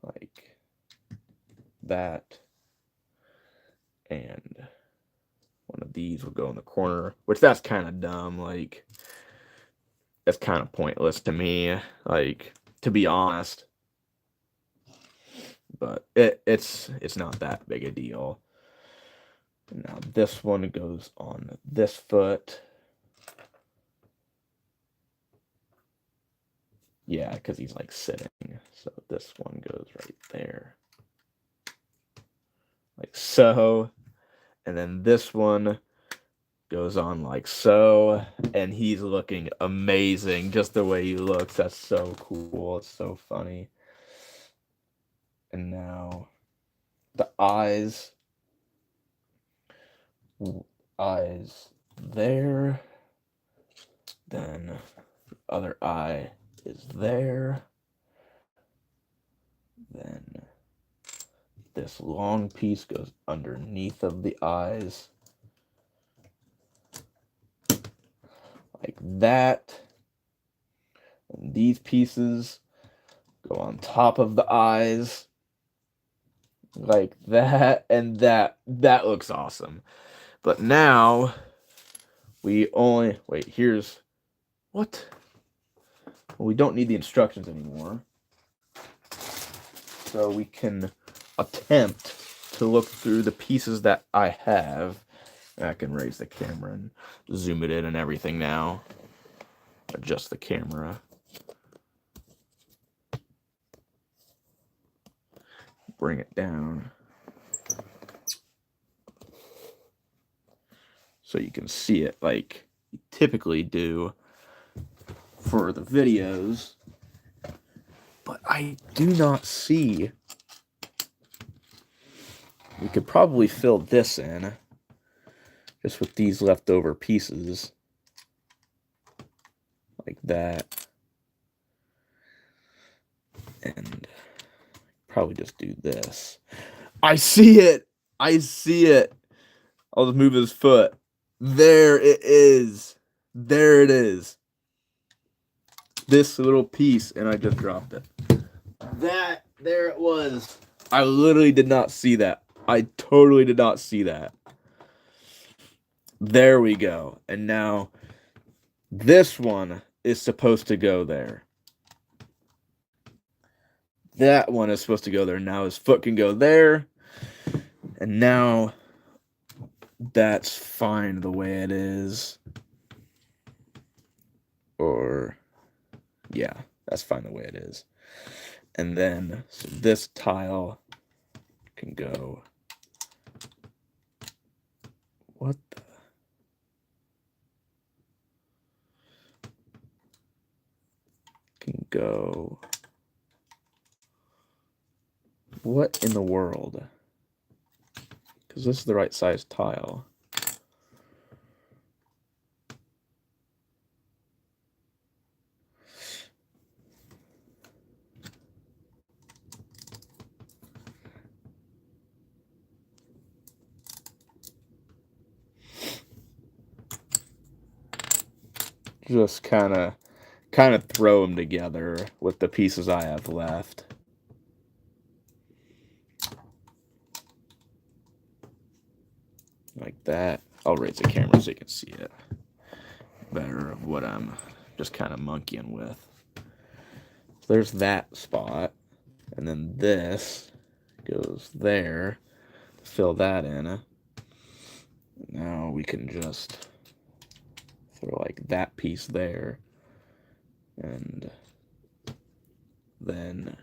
like that. And one of these will go in the corner, which that's kind of dumb. Like, that's kind of pointless to me, like, to be honest. But it's not that big a deal. Now this one goes on this foot. Yeah, because he's like sitting. So this one goes right there. Like so. And then this one goes on like so. And he's looking amazing. Just the way he looks. That's so cool. It's so funny. And now the eyes there. Then the other eye is there. Then this long piece goes underneath of the eyes. Like that. And these pieces go on top of the eyes. Like that. And that looks awesome. But now we only here's what? Well, we don't need the instructions anymore. So we can attempt to look through the pieces that I have. I can raise the camera and zoom it in and everything now. Adjust the camera. Bring it down. So you can see it like you typically do for the videos. But I do not see. We could probably fill this in just with these leftover pieces. Like that. And probably just do this. I see it! I see it! I'll just move his foot. There it is. There it is. This little piece, and I just dropped it. There it was. I literally did not see that. I totally did not see that. There we go. And now this one is supposed to go there. That one is supposed to go there. Now his foot can go there. And now that's fine the way it is. Or, yeah, that's fine the way it is. And then so this tile can go. What the? Can go. What in the world? Because this is the right size tile. Just kind of throw them together with the pieces I have left. Like that. I'll raise the camera so you can see it better of what I'm just kind of monkeying with. So there's that spot. And then this goes there. Fill that in. Now we can just throw like that piece there. And then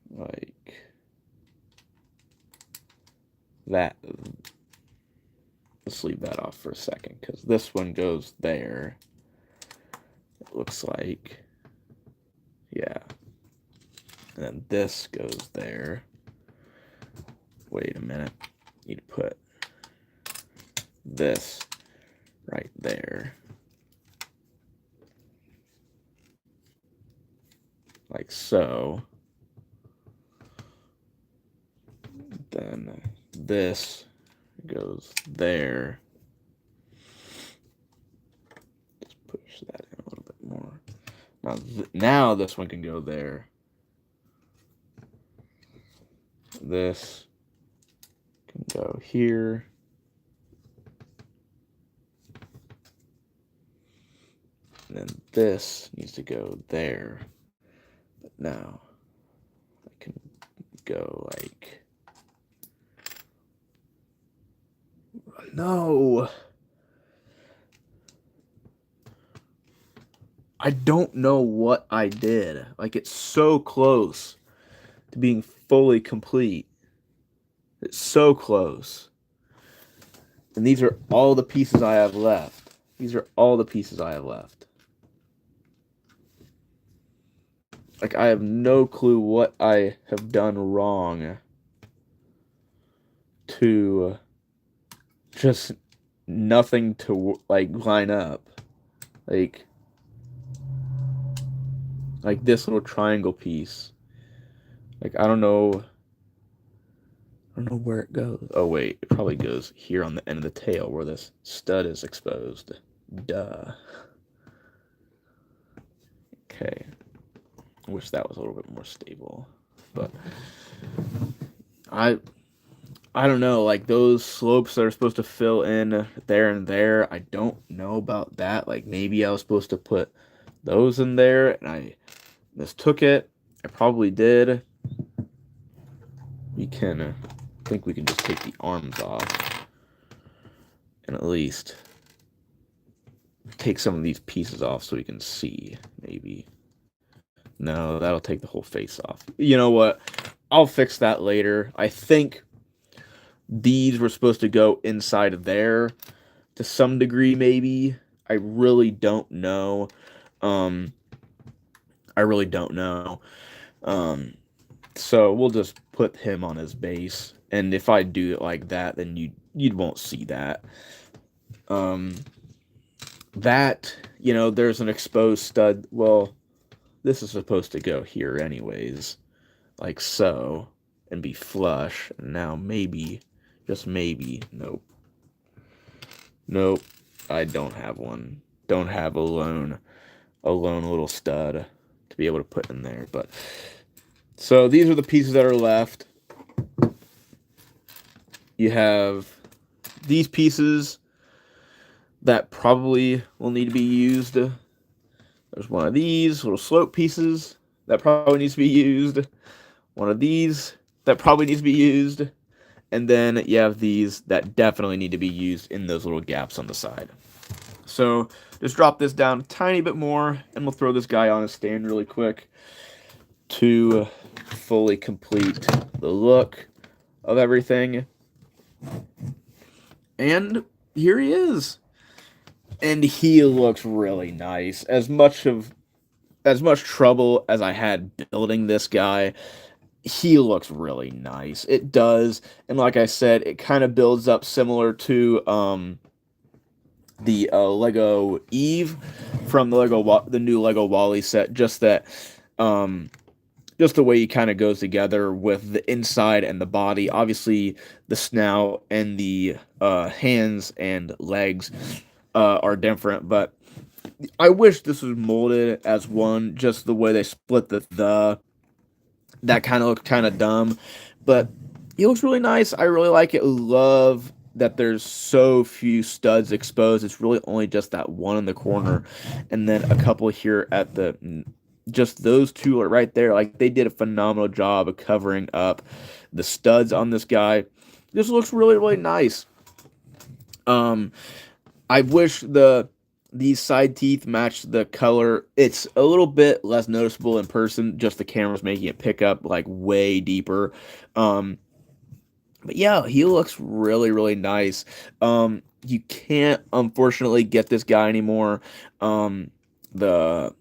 like that. Let's leave that off for a second because this one goes there. It looks like. Yeah. And then this goes there. Wait a minute. Need to put this right there. Like so. Then this goes there. Just push that in a little bit more. Now this one can go there. This can go here. And then this needs to go there. But now I can go like... No. I don't know what I did. Like, it's so close to being fully complete. It's so close. And these are all the pieces I have left. These are all the pieces I have left. Like, I have no clue what I have done wrong to just nothing to, like, line up. Like this little triangle piece. Like, I don't know where it goes. Oh, wait. It probably goes here on the end of the tail where this stud is exposed. Duh. Okay. I wish that was a little bit more stable. But I don't know. Like, those slopes that are supposed to fill in there and there, I don't know about that. Like, maybe I was supposed to put those in there and I mistook it. I probably did. We can... I think we can just take the arms off and at least take some of these pieces off so we can see, maybe. No, that'll take the whole face off. You know what? I'll fix that later. I think these were supposed to go inside of there to some degree, maybe. I really don't know. I really don't know. So we'll just put him on his base. And if I do it like that, then you won't see that. That, you know, there's an exposed stud. Well, this is supposed to go here anyways. Like so. And be flush. And now maybe, just maybe, nope. Nope. I don't have one. Don't have a lone little stud to be able to put in there. But so these are the pieces that are left. You have these pieces that probably will need to be used. There's one of these little slope pieces that probably needs to be used. One of these that probably needs to be used. And then you have these that definitely need to be used in those little gaps on the side. So just drop this down a tiny bit more, and we'll throw this guy on a stand really quick to fully complete the look of everything. And here he is. And he looks really nice. As much trouble as I had building this guy, he looks really nice. It does. And like I said, it kind of builds up similar to the Lego Eve from the new Lego Wally set. Just that just the way he kind of goes together with the inside and the body. Obviously, the snout and the hands and legs are different, but I wish this was molded as one. Just the way they split that kind of looked kind of dumb, but he looks really nice. I really like it. Love that there's so few studs exposed. It's really only just that one in the corner, and then a couple here at the. Just those two are right there. Like, they did a phenomenal job of covering up the studs on this guy. This looks really, really nice. I wish these side teeth match the color. It's a little bit less noticeable in person. Just the camera's making it pick up like way deeper. But yeah, he looks really, really nice. You can't unfortunately get this guy anymore. The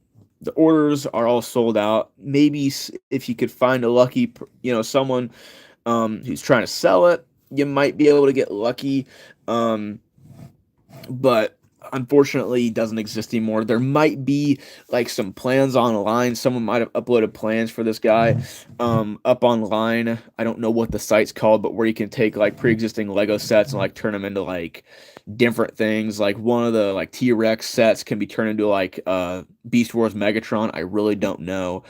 orders are all sold out. Maybe if you could find a lucky, someone who's trying to sell it, you might be able to get lucky. But unfortunately, it doesn't exist anymore. There might be like some plans online. Someone might have uploaded plans for this guy up online. I don't know what the site's called, but where you can take like pre-existing Lego sets and like turn them into like different things. Like one of the like T-Rex sets can be turned into like Beast Wars Megatron. I really don't know.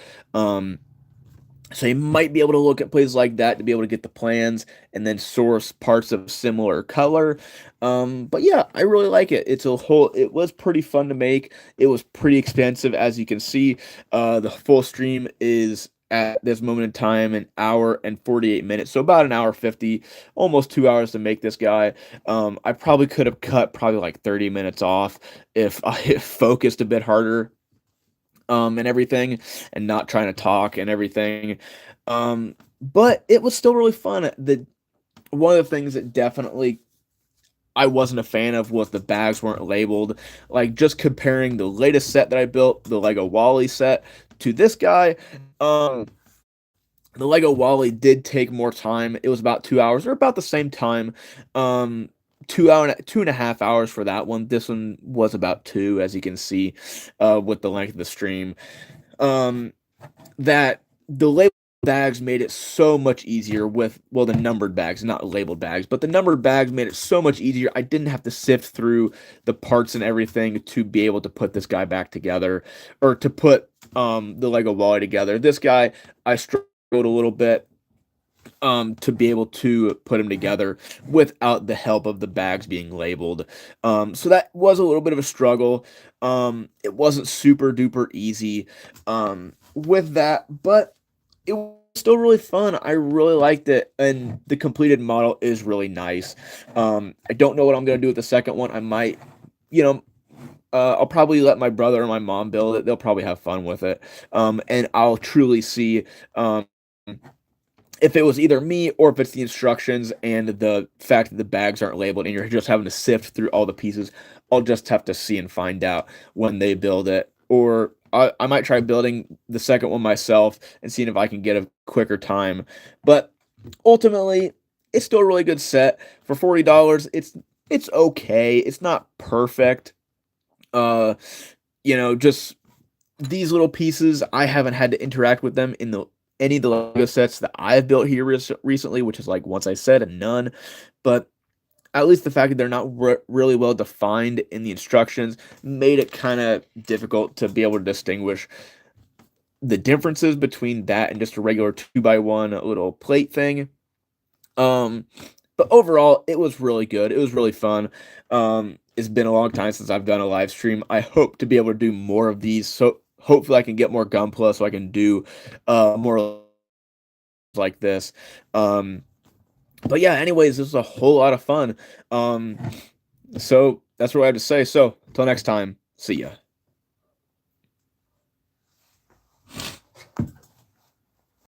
So you might be able to look at places like that to be able to get the plans and then source parts of similar color. But yeah, I really like it. It was pretty fun to make. It was pretty expensive, as you can see. The full stream is at this moment in time an hour and 48 minutes, so about an hour 50, almost 2 hours to make this guy. I probably could have cut probably like 30 minutes off if I focused a bit harder and everything, and not trying to talk and everything. But it was still really fun. One of the things that definitely I wasn't a fan of was the bags weren't labeled. Like, just comparing the latest set that I built, the Lego Wally set, to this guy, the Lego Wally did take more time. It was about 2 hours, or about the same time. 2.5 hours for that one. This one was about two, as you can see, with the length of the stream. That the labeled bags made it so much easier the numbered bags, not labeled bags, but the numbered bags made it so much easier. I didn't have to sift through the parts and everything to be able to put this guy back together, or to put the Lego Wally together. This guy, I struggled a little bit to be able to put them together without the help of the bags being labeled. So that was a little bit of a struggle. It wasn't super duper easy with that, but it was still really fun. I really liked it, and the completed model is really nice. I don't know what I'm going to do with the second one. I might, I'll probably let my brother or my mom build it. They'll probably have fun with it. And I'll truly see if it was either me or if it's the instructions and the fact that the bags aren't labeled and you're just having to sift through all the pieces. I'll just have to see and find out when they build it. Or I might try building the second one myself and seeing if I can get a quicker time. But ultimately, it's still a really good set. For $40, it's okay. It's not perfect. Just these little pieces, I haven't had to interact with them in any of the Lego sets that I've built here recently, which is like, once I said, a none. But at least the fact that they're not really well defined in the instructions made it kind of difficult to be able to distinguish the differences between that and just a regular 2x1 little plate thing. But overall, it was really good. It was really fun. It's been a long time since I've done a live stream. I hope to be able to do more of these. So hopefully I can get more Gunpla so I can do more like this. Um, but yeah, anyways, this was a whole lot of fun. So that's what I have to say. So until next time, see ya.